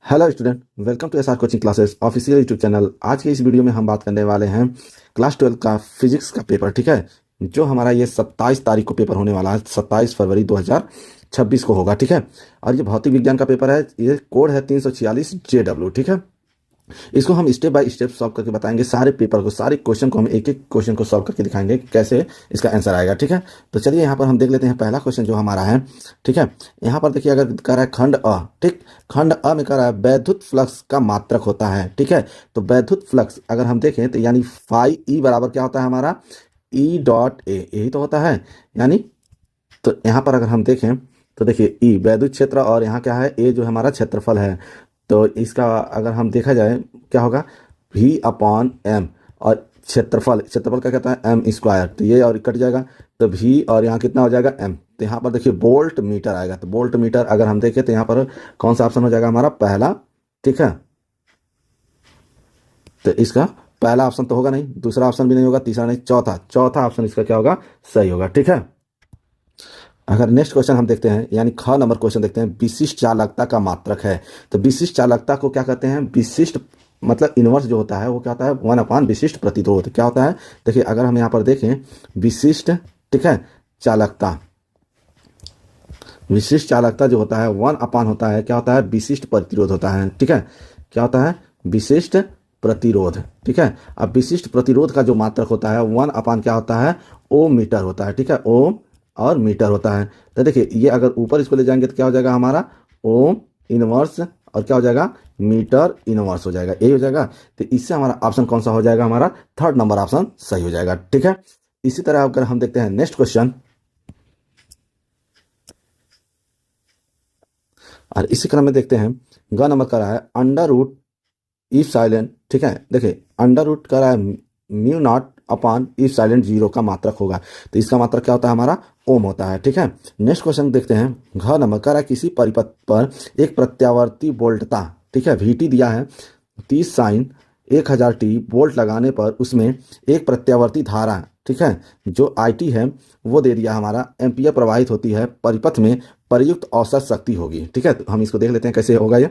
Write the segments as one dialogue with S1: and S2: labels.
S1: Hello student, welcome to SR coaching classes official YouTube channel. आज के इस video में हम बात करने वाले हैं क्लास 12 का फिजिक्स का पेपर। ठीक है, जो हमारा ये 27 तारीख को पेपर होने वाला है, 27 फरवरी 2026 को होगा। ठीक है, और ये भौतिक विज्ञान का पेपर है। ये कोड है 346JW। ठीक है, इसको हम स्टेप बाय स्टेप सॉल्व करके बताएंगे। सारे पेपर को, सारे क्वेश्चन को हम एक एक क्वेश्चन को सॉल्व करके दिखाएंगे कैसे इसका आंसर आएगा। ठीक है, तो चलिए यहाँ पर हम देख लेते हैं पहला क्वेश्चन जो हमारा है। ठीक है, यहाँ पर देखिए, अगर कह रहा है खंड अ, ठीक, खंड अ में कह रहा है वैद्युत फ्लक्स का मात्रक होता है। ठीक है, तो वैद्युत फ्लक्स अगर हम देखें तो यानी फाई ई बराबर क्या होता है हमारा, ई डॉट ए, यही तो होता है। यानी तो यहाँ पर अगर हम देखें तो देखिए ई वैद्युत क्षेत्र और यहाँ क्या है, ए जो हमारा क्षेत्रफल है। तो इसका अगर हम देखा जाए क्या होगा, V अपॉन एम, और क्षेत्रफल, क्षेत्रफल क्या कहता है, एम स्क्वायर। तो ये और कट जाएगा, तो V और यहाँ कितना हो जाएगा, एम। तो यहाँ पर देखिए वोल्ट मीटर आएगा। तो वोल्ट मीटर अगर हम देखें तो यहाँ पर कौन सा ऑप्शन हो जाएगा हमारा, पहला। ठीक है, तो इसका पहला ऑप्शन तो होगा नहीं, दूसरा ऑप्शन भी नहीं होगा, तीसरा नहीं, चौथा, चौथा ऑप्शन इसका क्या होगा, सही होगा। ठीक है, अगर नेक्स्ट क्वेश्चन हम देखते हैं, यानी ख नंबर क्वेश्चन देखते हैं, विशिष्ट चालकता का मात्रक है। तो विशिष्ट चालकता को क्या कहते हैं, विशिष्ट मतलब इनवर्स जो होता है वो क्या होता है, 1 विशिष्ट प्रतिरोध क्या होता है। देखिए अगर हम यहाँ पर देखें विशिष्ट, ठीक है, चालकता, विशिष्ट चालकता जो होता है 1 होता है, क्या होता है, विशिष्ट प्रतिरोध होता है। ठीक है, क्या होता है, विशिष्ट प्रतिरोध। ठीक है, अब विशिष्ट प्रतिरोध का जो मात्रक होता है 1 क्या होता है, ओम मीटर होता है। ठीक है, ओम और मीटर होता है। तो देखिए ये अगर ऊपर इसको ले जाएंगे तो क्या हो जाएगा हमारा, ओम इनवर्स, और क्या हो जाएगा, मीटर इनवर्स हो जाएगा, यही हो जाएगा। तो इससे हमारा ऑप्शन कौन सा हो जाएगा, हमारा थर्ड नंबर ऑप्शन सही हो जाएगा। ठीक है, इसी तरह अगर हम देखते हैं नेक्स्ट क्वेश्चन, और इसी क्रम में देखते हैं ग नंबर का रहा है अंडर रूट इफ साइलेंट। ठीक है, देखिए अंडर रूट का रहा है mu naught upon if silent 0 का मात्रक होगा। तो इसका मात्रक क्या होता है हमारा, ओम होता है। ठीक है, नेक्स्ट क्वेश्चन देखते हैं घ नंबर का रहा है किसी परिपथ पर एक प्रत्यावर्ती वोल्टता, ठीक है, VT दिया है 30 साइन 1000T वोल्ट लगाने पर उसमें एक प्रत्यावर्ती धारा, ठीक है, जो IT है वो दे दिया हमारा, एम्पियर प्रवाहित होती है परिपथ में, प्रयुक्त औसत शक्ति होगी। ठीक है, तो हम इसको देख लेते हैं कैसे होगा ये।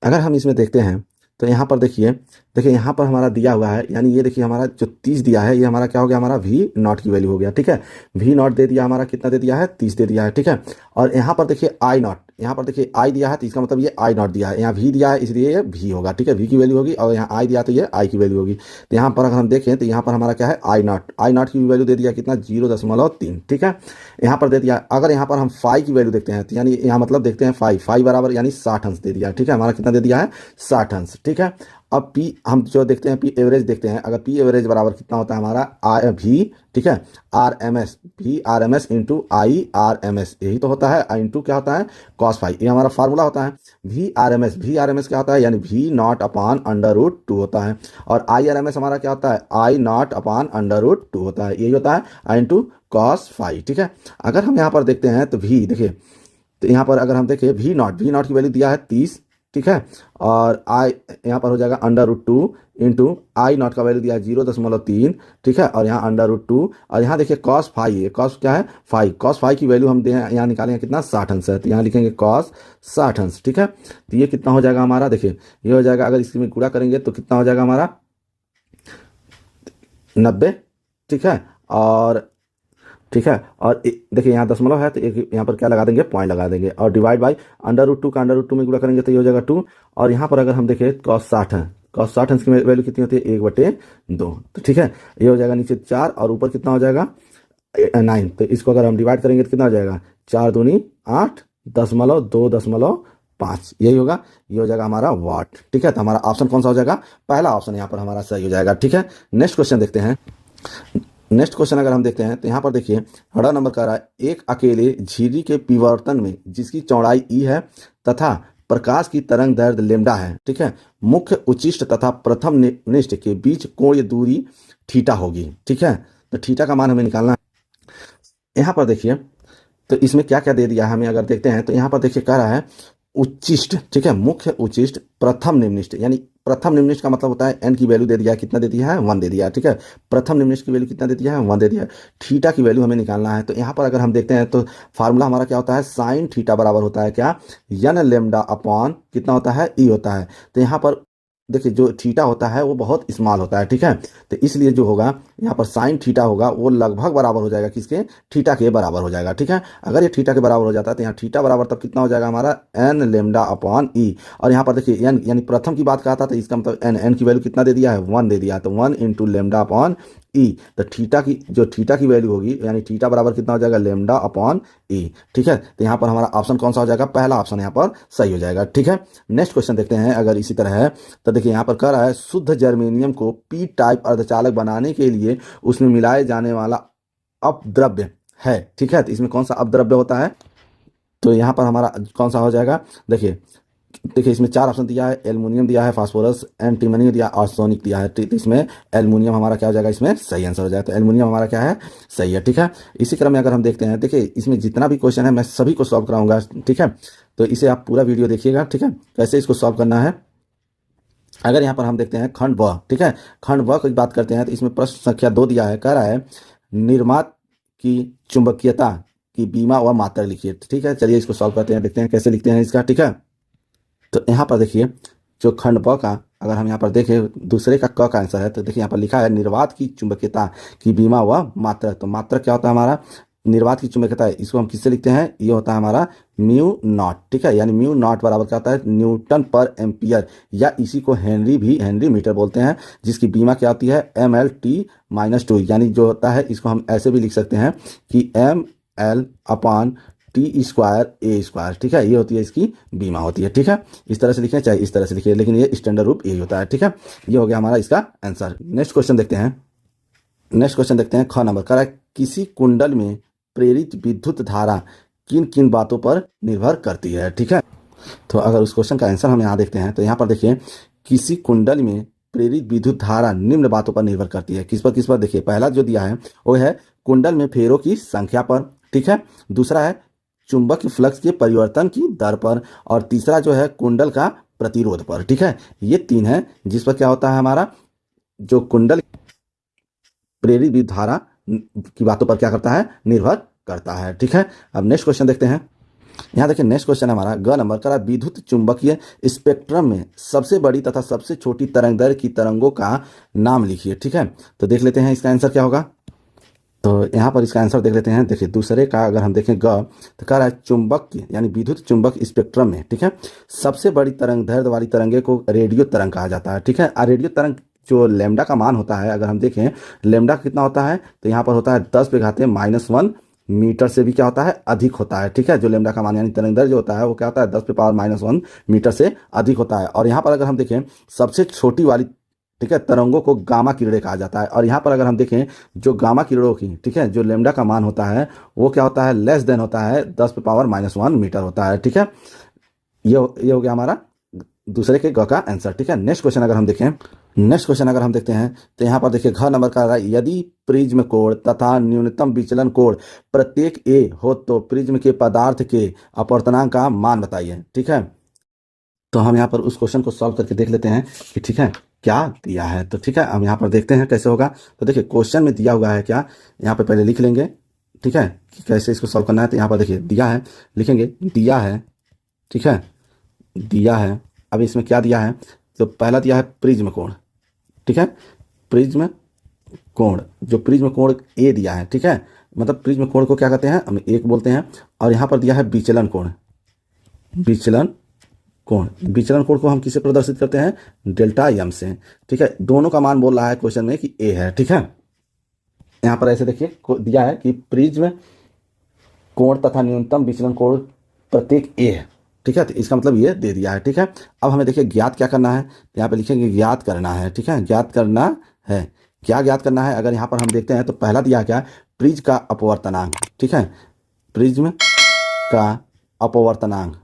S1: अगर हम इसमें देखते हैं तो यहाँ पर देखिए, देखिए यहाँ पर हमारा दिया हुआ है, यानी ये देखिए हमारा जो 30 दिया है ये हमारा क्या हो गया, हमारा V नॉट की वैल्यू हो गया। ठीक है, V नॉट दे दिया हमारा, कितना दे दिया है, 30 दे दिया है। ठीक है, और यहाँ पर देखिए I नॉट, यहाँ पर देखिए I दिया है तो इसका मतलब ये I नॉट दिया है, यहाँ V दिया है इसलिए ये V होगा। ठीक है, V की वैल्यू होगी, और यहाँ I दिया तो ये I की वैल्यू होगी। तो यहाँ पर अगर हम देखें तो यहाँ पर हमारा क्या है, I नॉट की वैल्यू दे दिया कितना, 0.3। ठीक है, यहाँ पर दे दिया। अगर यहाँ पर हम फाई की वैल्यू देखते हैं तो यानी यहाँ मतलब देखते हैं फाई बराबर यानी 60 अंश दे दिया। ठीक है, हमारा कितना दे दिया है, 60 अंश। ठीक है, अब P हम जो देखते हैं, P एवरेज देखते हैं। अगर P एवरेज बराबर कितना होता है हमारा, V, ठीक है, RMS इंटू IRMS, यही तो होता है, इंटू क्या होता है, कॉस फाई, ये हमारा फार्मूला होता है। V RMS क्या होता है, यानी V not upon under root 2 होता है, और IRMS हमारा क्या होता है, I not upon under root 2 होता है, यही होता है इंटू कॉस फाई। ठीक है, अगर हम यहाँ पर देखते हैं तो V देखिए, तो यहाँ पर अगर हम देखें V नॉट की वैल्यू दिया है 30। ठीक है, और I यहाँ पर हो जाएगा under root 2 into I not का वैल्यू दिया है 0.3। ठीक है, और यहाँ अंडर रूट 2, और यहाँ देखिए कॉस फाई है, कॉस क्या है, फाई, कॉस फाई की वैल्यू हम दे यहाँ निकालेंगे कितना, 60 अंश है, तो यहाँ लिखेंगे कॉस 60 अंश। ठीक है, तो ये कितना हो जाएगा हमारा, देखिए ये हो जाएगा, अगर इसमें गुणा करेंगे तो कितना हो जाएगा हमारा, 90। ठीक है, और ठीक है, और देखिए यहाँ दशमलव है तो एक यहाँ पर क्या लगा देंगे, पॉइंट लगा देंगे, और डिवाइड बाई अंडर रूट 2 का अंडर रूट 2 में गुणा करेंगे तो ये हो जाएगा 2। और यहाँ पर अगर हम देखें कॉस 60 है, कॉस 60 अंश की वैल्यू कितनी होती है, 1/2। तो ठीक है, ये हो जाएगा नीचे 4, और ऊपर कितना हो जाएगा 9। तो इसको अगर हम डिवाइड करेंगे तो कितना हो जाएगा, 4 दूनी 8 .2.5, यही होगा, ये हो जाएगा हमारा वाट। ठीक है, तो हमारा ऑप्शन कौन सा हो जाएगा, पहला ऑप्शन यहाँ पर हमारा सही हो जाएगा। ठीक है, नेक्स्ट क्वेश्चन देखते हैं। नेक्स्ट क्वेश्चन अगर हम देखते हैं तो यहाँ पर देखिए हड़ा नंबर का रहा है, एक अकेले झिर्री के विवर्तन में जिसकी चौड़ाई E है तथा प्रकाश की तरंग दैर्ध्य लेमडा है, ठीक है, मुख्य उच्चिष्ट तथा प्रथम निष्ठ के बीच कोणीय दूरी थीटा होगी। ठीक है, तो थीटा का मान हमें निकालना है। यहाँ पर देखिए तो इसमें क्या क्या दे दिया है हमें, अगर देखते हैं तो यहाँ पर देखिए कह रहा है उच्चिष्ट, ठीक है, मुख्य उच्चिष्ट प्रथम निम्निष्ठ, यानी प्रथम निम्नलिखित का मतलब होता है एन की वैल्यू दे दिया है, कितना दे दिया है 1 दे दिया है, ठीक है। प्रथम निम्नलिखित की वैल्यू कितना दे दिया है 1 दे दिया है। थीटा की वैल्यू हमें निकालना है, तो यहाँ पर अगर हम देखते हैं तो फार्मूला हमारा क्या होता है, साइन थीटा बराबर होता है क्या, यन लेमडा अपॉन कितना होता है ई होता है। तो यहाँ पर देखिए जो थीटा होता है वो बहुत स्मॉल होता है, ठीक है। तो इसलिए जो होगा यहाँ पर साइन थीटा होगा वो लगभग बराबर हो जाएगा किसके, थीटा के बराबर हो जाएगा, ठीक है। अगर ये थीटा के बराबर हो जाता है तो यहाँ थीटा बराबर तब कितना हो जाएगा हमारा एन लेमडा अपॉन ई। और यहाँ पर देखिए एन यानी प्रथम की बात कहा था तो इसका मतलब एन, एन की वैल्यू कितना दे दिया है 1 दे दिया, तो 1 इंटू लेमडा अपॉन ई। तो थीटा की वैल्यू होगी यानी थीटा बराबर कितना हो जाएगा लेमडा अपॉन ई, ठीक है। तो यहाँ पर हमारा ऑप्शन कौन सा हो जाएगा, पहला ऑप्शन यहाँ पर सही हो जाएगा, ठीक है। नेक्स्ट क्वेश्चन देखते हैं। अगर इसी तरह है तो देखिए यहाँ पर कह रहा है शुद्ध जर्मेनियम को पी टाइप अर्धचालक बनाने के लिए उसमें मिलाए जाने वाला अपद्रव्य है, ठीक है। तो इसमें कौन सा अपद्रव्य होता है, तो यहाँ पर हमारा कौन सा हो जाएगा, देखिए इसमें 4 ऑप्शन दिया है, एल्युमिनियम दिया है, फास्फोरस, एंटीमनी दिया, आर्सेनिक दिया है, ठीक। इसमें एल्युमिनियम हमारा क्या हो जाएगा, इसमें सही आंसर हो जाएगा। तो एल्युमिनियम हमारा क्या है, सही है, ठीक है। इसी क्रम में अगर हम देखते हैं, देखिए इसमें जितना भी क्वेश्चन है मैं सभी को सॉल्व कराऊंगा, ठीक है। तो इसे आप पूरा वीडियो देखिएगा, ठीक है, कैसे इसको सॉल्व करना है। अगर यहाँ पर हम देखते हैं खंड व, ठीक है, खंड व की बात करते हैं तो इसमें प्रश्न संख्या 2 दिया है, कह रहा है निर्मात की चुंबकीयता की बीमा व मात्रा लिखिए, ठीक है। चलिए इसको सॉल्व करते हैं, देखते हैं कैसे लिखते हैं इसका, ठीक है। तो यहाँ पर देखिए जो खंड ब का अगर हम यहाँ पर देखें दूसरे का क का आंसर है, तो देखिए यहाँ पर लिखा है निर्वात की चुंबकीयता की बीमा व मात्रा। तो मात्रा क्या होता है हमारा, निर्वात की चुंबकीयता है, इसको हम किससे लिखते हैं, ये होता है हमारा म्यू नॉट, ठीक है। यानी म्यू नॉट बराबर क्या होता है, न्यूटन पर एम्पियर, या इसी को हेनरी मीटर बोलते हैं, जिसकी बीमा क्या होती है MLT-2। यानी जो होता है इसको हम ऐसे भी लिख सकते हैं कि ML अपॉन T² A², ठीक है। ये होती है इसकी बीमा होती है, ठीक है। इस तरह से लिखें चाहे इस तरह से लिखिए, लेकिन ये स्टैंडर्ड रूप यही होता है, ठीक है। ये हो गया हमारा इसका आंसर। नेक्स्ट क्वेश्चन देखते हैं। ख नंबर कह रहा है किसी कुंडल में प्रेरित विद्युत धारा किन किन बातों पर निर्भर करती है, ठीक है। तो अगर उस क्वेश्चन का आंसर हम यहाँ देखते हैं तो यहाँ पर देखिए किसी कुंडल में प्रेरित विद्युत धारा निम्न बातों पर निर्भर करती है, किस पर देखिए पहला जो दिया है वो है कुंडल में फेरों की संख्या पर, ठीक है। दूसरा है चुंबकीय फ्लक्स के परिवर्तन की दर पर, और तीसरा जो है कुंडल का प्रतिरोध पर, ठीक है। ये 3 है जिस पर क्या होता है हमारा जो कुंडल प्रेरित विद्युत धारा की बातों पर क्या करता है, निर्भर करता है, ठीक है। अब नेक्स्ट क्वेश्चन देखते हैं। यहाँ देखिए नेक्स्ट क्वेश्चन हमारा ग नंबर का विद्युत चुंबकीय स्पेक्ट्रम में सबसे बड़ी तथा सबसे छोटी तरंगदैर्घ्य की तरंगों का नाम लिखिए, ठीक है। तो देख लेते हैं इसका आंसर क्या होगा। तो यहाँ पर इसका आंसर देख लेते हैं। देखिए दूसरे का अगर हम देखें ग तो कह रहा है चुंबक यानी विद्युत चुंबक स्पेक्ट्रम में, ठीक है, सबसे बड़ी तरंगदैर्घ्य वाली तरंगे को रेडियो तरंग कहा जाता है, ठीक है। और रेडियो तरंग जो लैम्डा का मान होता है अगर हम देखें लैम्डा कितना होता है तो यहाँ पर होता है 10⁻⁻1 मीटर से भी क्या होता है अधिक होता है, ठीक है। जो लैम्डा का मान यानी तरंगदैर्घ्य जो होता है वो क्या होता है 10⁻⁻1 मीटर से अधिक होता है। और यहाँ पर अगर हम देखें सबसे छोटी वाली, ठीक है, तरंगों को गामा किरणें कहा जाता है। और यहाँ पर अगर हम देखें जो गामा किरणों की, ठीक है, जो लैम्डा का मान होता है वो क्या होता है लेस देन होता है 10⁻⁻1 मीटर होता है, ठीक है। ये हो गया हमारा दूसरे के ग का आंसर, ठीक है। नेक्स्ट क्वेश्चन अगर हम देखते हैं तो यहाँ पर देखिए घ नंबर का रहा है यदि प्रिज्म कोण तथा न्यूनतम विचलन कोण प्रत्येक ए हो तो प्रिज्म के पदार्थ के अपवर्तनांक का मान बताइए, ठीक है। तो हम यहाँ पर उस क्वेश्चन को सॉल्व करके देख लेते हैं कि ठीक है क्या दिया है। तो ठीक है हम यहाँ पर देखते हैं कैसे होगा। तो देखिए क्वेश्चन में दिया हुआ है क्या, यहाँ पर पहले लिख लेंगे, ठीक है, कि कैसे इसको सॉल्व करना है। तो यहाँ पर देखिए दिया है, लिखेंगे दिया है, ठीक है, दिया है। अब इसमें क्या दिया है, तो पहला दिया है प्रिज्म कोण, ठीक है, प्रिज्म कोण, जो प्रिज्म कोण ए दिया है, ठीक है, मतलब प्रिज्म कोण को क्या कहते हैं हम एक बोलते हैं। और यहाँ पर दिया है विचलन कोण, विचलन कोण को हम किसे प्रदर्शित करते हैं डेल्टा एम से, ठीक है। दोनों का मान बोल रहा है क्वेश्चन में कि ए है, ठीक है। यहाँ पर ऐसे देखिए दिया है कि प्रिज्म कोण तथा न्यूनतम विचलन कोण प्रत्येक ए है, ठीक है। तो इसका मतलब ये दे दिया है, ठीक है। अब हमें देखिए ज्ञात क्या करना है, यहाँ पे लिखेंगे ज्ञात करना है, ठीक है, ज्ञात करना है। क्या ज्ञात करना है, अगर यहाँ पर हम देखते हैं तो पहला दिया क्या, प्रिज्म का अपवर्तनांक, ठीक है, प्रिज्म का अपवर्तनांक,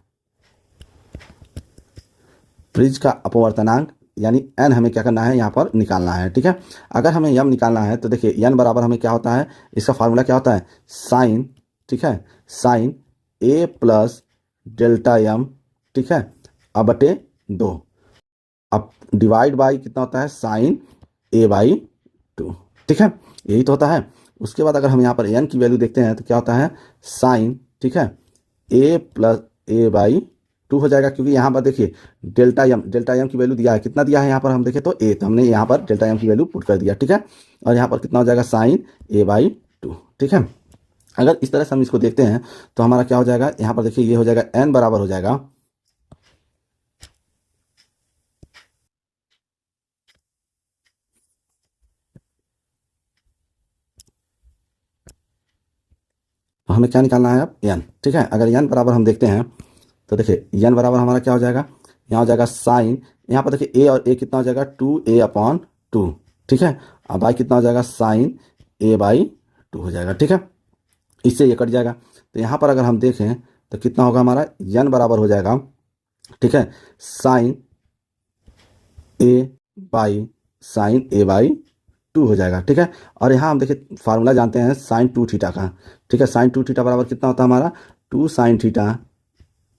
S1: प्रिज्म का अपवर्तनांक यानी एन हमें क्या करना है यहाँ पर निकालना है, ठीक है। अगर हमें यम निकालना है तो देखिए एन बराबर हमें क्या होता है, इसका फार्मूला क्या होता है साइन, ठीक है, साइन ए प्लस डेल्टा एम, ठीक है, अब बटे 2। अब डिवाइड बाई कितना होता है साइन ए बाई 2, ठीक है, यही तो होता है। उसके बाद अगर हम यहाँ पर एन की वैल्यू देखते हैं तो क्या होता है साइन, ठीक है, ए प्लस ए बाई 2 हो जाएगा, क्योंकि यहाँ पर देखिए डेल्टा एम की वैल्यू दिया है, कितना दिया है यहाँ पर हम देखें तो ए, तो हमने यहाँ पर डेल्टा एम की वैल्यू पुट कर दिया, ठीक है, और यहाँ पर कितना हो जाएगा साइन ए बाई 2, ठीक है। अगर इस तरह से हम इसको देखते हैं तो हमारा क्या हो जाएगा, यहाँ पर देखिए ये हो जाएगा एन बराबर हो जाएगा तो हमें क्या निकालना है अब एन, ठीक है। अगर एन बराबर हम देखते हैं तो देखिए एन बराबर हमारा क्या हो जाएगा, यहाँ हो जाएगा साइन, यहाँ पर देखिए ए और ए कितना हो जाएगा 2a/2, ठीक है, अब बाई कितना हो जाएगा साइन a/2 हो जाएगा, ठीक है, इससे ये कट जाएगा। तो यहाँ पर अगर हम देखें तो कितना होगा हमारा एन बराबर हो जाएगा, ठीक है, साइन a/sin a/2 हो जाएगा, ठीक है। और यहाँ हम देखिए फार्मूला जानते हैं साइन 2 थीटा का, ठीक है, साइन 2 थीटा बराबर कितना होता है हमारा 2 sine theta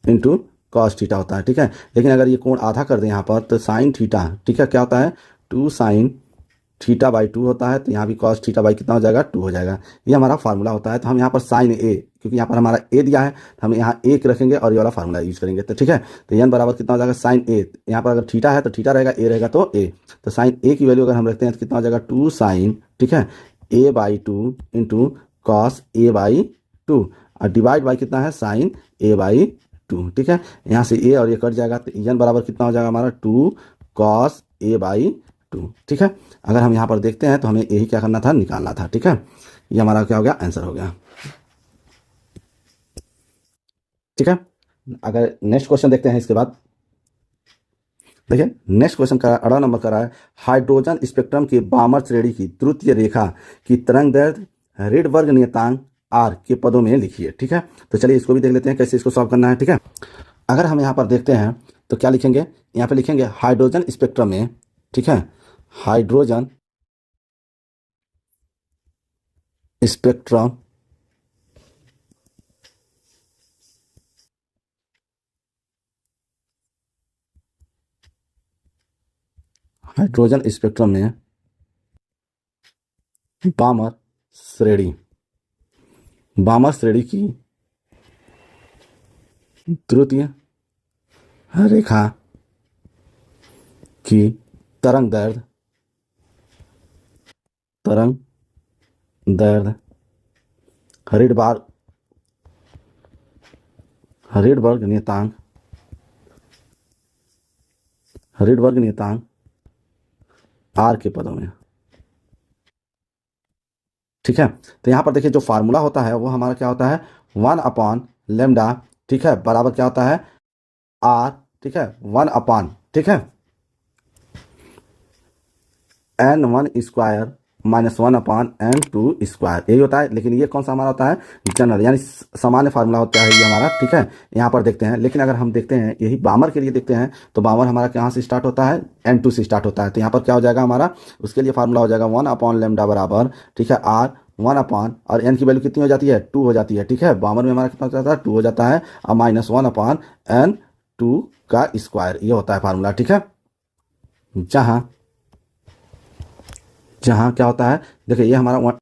S1: into cos theta होता है, ठीक है। लेकिन अगर ये कोण आधा कर दें यहाँ पर तो साइन थीटा, ठीक है, क्या होता है 2 साइन थीटा बाई 2 होता है, तो यहाँ भी कॉस थीटा बाई कितना हो जाएगा 2 हो जाएगा, ये हमारा फार्मूला होता है। तो हम यहाँ पर साइन ए, क्योंकि यहाँ पर हमारा ए दिया है तो हम यहाँ एक रखेंगे और ये वाला फार्मूला यूज करेंगे, तो ठीक है। तो एन बराबर कितना हो जाएगा साइन ए, यहाँ पर अगर थीटा है तो थीटा रहेगा, ए रहेगा तो ए, तो साइन ए की वैल्यू अगर हम रखते हैं तो कितना हो जाएगा 2 साइन, ठीक है, a/2 इंटू कॉस a/2 और डिवाइड बाई कितना है साइन a/2, ठीक है, यहाँ से ए और ये कट जाएगा तो एन बराबर कितना हो जाएगा हमारा 2 कॉस a/2, ठीक है। अगर हम यहाँ पर देखते हैं तो हमें यही क्या करना था निकालना था, ठीक है, ये हमारा क्या हो गया आंसर हो गया, ठीक है। अगर नेक्स्ट क्वेश्चन देखते हैं इसके बाद, देखिए नेक्स्ट क्वेश्चन का 18 नंबर का रहा है हाइड्रोजन स्पेक्ट्रम की बामर श्रेणी की तृतीय रेखा की तरंग दैर्ध्य रिडबर्ग नियतांक आर के पदों में लिखिए, ठीक है। तो चलिए इसको भी देख लेते हैं कैसे इसको सॉल्व करना है, ठीक है। अगर हम यहाँ पर देखते हैं तो क्या लिखेंगे, यहाँ पे लिखेंगे हाइड्रोजन स्पेक्ट्रम में, ठीक है, हाइड्रोजन स्पेक्ट्रम हाइड्रोजन स्पेक्ट्रम में बामर श्रेणी की तृतीय रेखा की तरंग दैर्ध्य रिडबर्ग नियतांक आर के पदों में, ठीक है। तो यहाँ पर देखिए जो फार्मूला होता है वो हमारा क्या होता है 1/λ, ठीक है, बराबर क्या होता है आर, ठीक है, 1/, ठीक है, n1² माइनस 1/n2 स्क्वायर, यही होता है। लेकिन ये कौन सा हमारा होता है जनरल, यानी सामान्य फार्मूला होता है ये हमारा, ठीक है, यहाँ पर देखते हैं। लेकिन अगर हम देखते हैं यही बामर के लिए देखते हैं तो बामर हमारा कहाँ से स्टार्ट होता है n2 से स्टार्ट होता है, तो यहाँ पर क्या हो जाएगा हमारा, उसके लिए फार्मूला हो जाएगा 1/λ बराबर, ठीक है, आर 1/, और एन की वैल्यू कितनी हो जाती है 2 हो जाती है, ठीक है, बामर में हमारा कितना हो जाता है 2 हो जाता है, और माइनस 1/n2 का स्क्वायर, ये होता है फार्मूला, ठीक है। जहाँ क्या होता है देखिए ये हमारा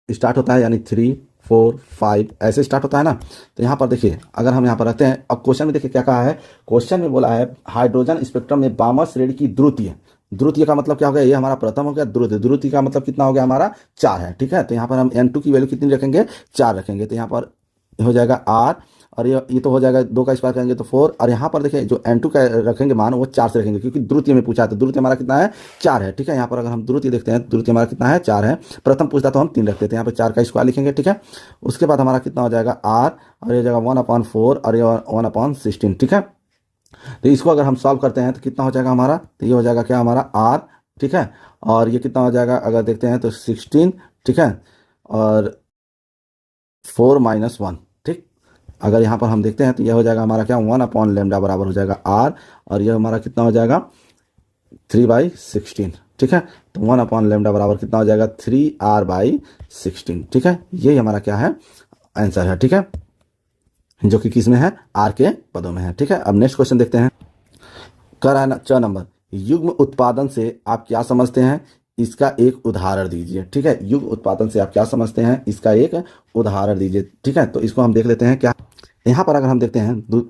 S1: स्टार्ट होता है यानी 3 4 5 ऐसे स्टार्ट होता है ना। तो यहाँ पर देखिए अगर हम यहाँ पर रखते हैं, अब क्वेश्चन में देखिए क्या कहा है, क्वेश्चन में बोला है हाइड्रोजन स्पेक्ट्रम में बामर श्रेणी की द्वितीय का मतलब क्या हो गया, ये हमारा प्रथम हो गया, द्वितीय का मतलब कितना हो गया हमारा 4 है, ठीक है। तो यहाँ पर हम n2 की वैल्यू कितनी रखेंगे 4 रखेंगे, तो यहाँ पर हो जाएगा r, और ये तो हो जाएगा 2 का स्क्वायर करेंगे तो 4, और यहाँ पर देखिए जो n2 का रखेंगे मान वो 4 से रखेंगे, क्योंकि द्वितीय में पूछा है तो द्वितीय हमारा कितना है 4 है, ठीक है। यहाँ पर अगर हम द्वितीय देखते हैं द्वितीय हमारा कितना है 4 है, प्रथम पूछता तो हम 3 रखते थे, यहाँ पर 4 का स्क्वायर लिखेंगे, ठीक है। उसके बाद हमारा कितना हो जाएगा r, और ये जाएगा 1/4 और ये 1/16, ठीक है। तो इसको अगर हम सॉल्व करते हैं तो कितना हो जाएगा हमारा, तो ये हो जाएगा क्या हमारा r, ठीक है, और ये कितना हो जाएगा अगर देखते हैं तो 16, ठीक है, और 4 - 1, ठीक। अगर यहाँ पर हम देखते हैं तो यह हो जाएगा हमारा क्या 1/λ बराबर हो जाएगा r, और यह हमारा कितना हो जाएगा 3/16, ठीक है। तो 1/λ बराबर कितना हो जाएगा 3r/16, ठीक है। यही हमारा क्या है आंसर है, ठीक है, जो कि किस में है आर के पदों में है, ठीक है। अब नेक्स्ट क्वेश्चन देखते हैं, कर है 6 नंबर, युग्म उत्पादन से आप क्या समझते हैं, इसका एक उदाहरण दीजिए। ठीक है, युग्म उत्पादन से आप क्या समझते हैं, इसका एक उदाहरण दीजिए। ठीक है, तो इसको हम देख लेते हैं क्या। यहाँ पर अगर हम देखते हैं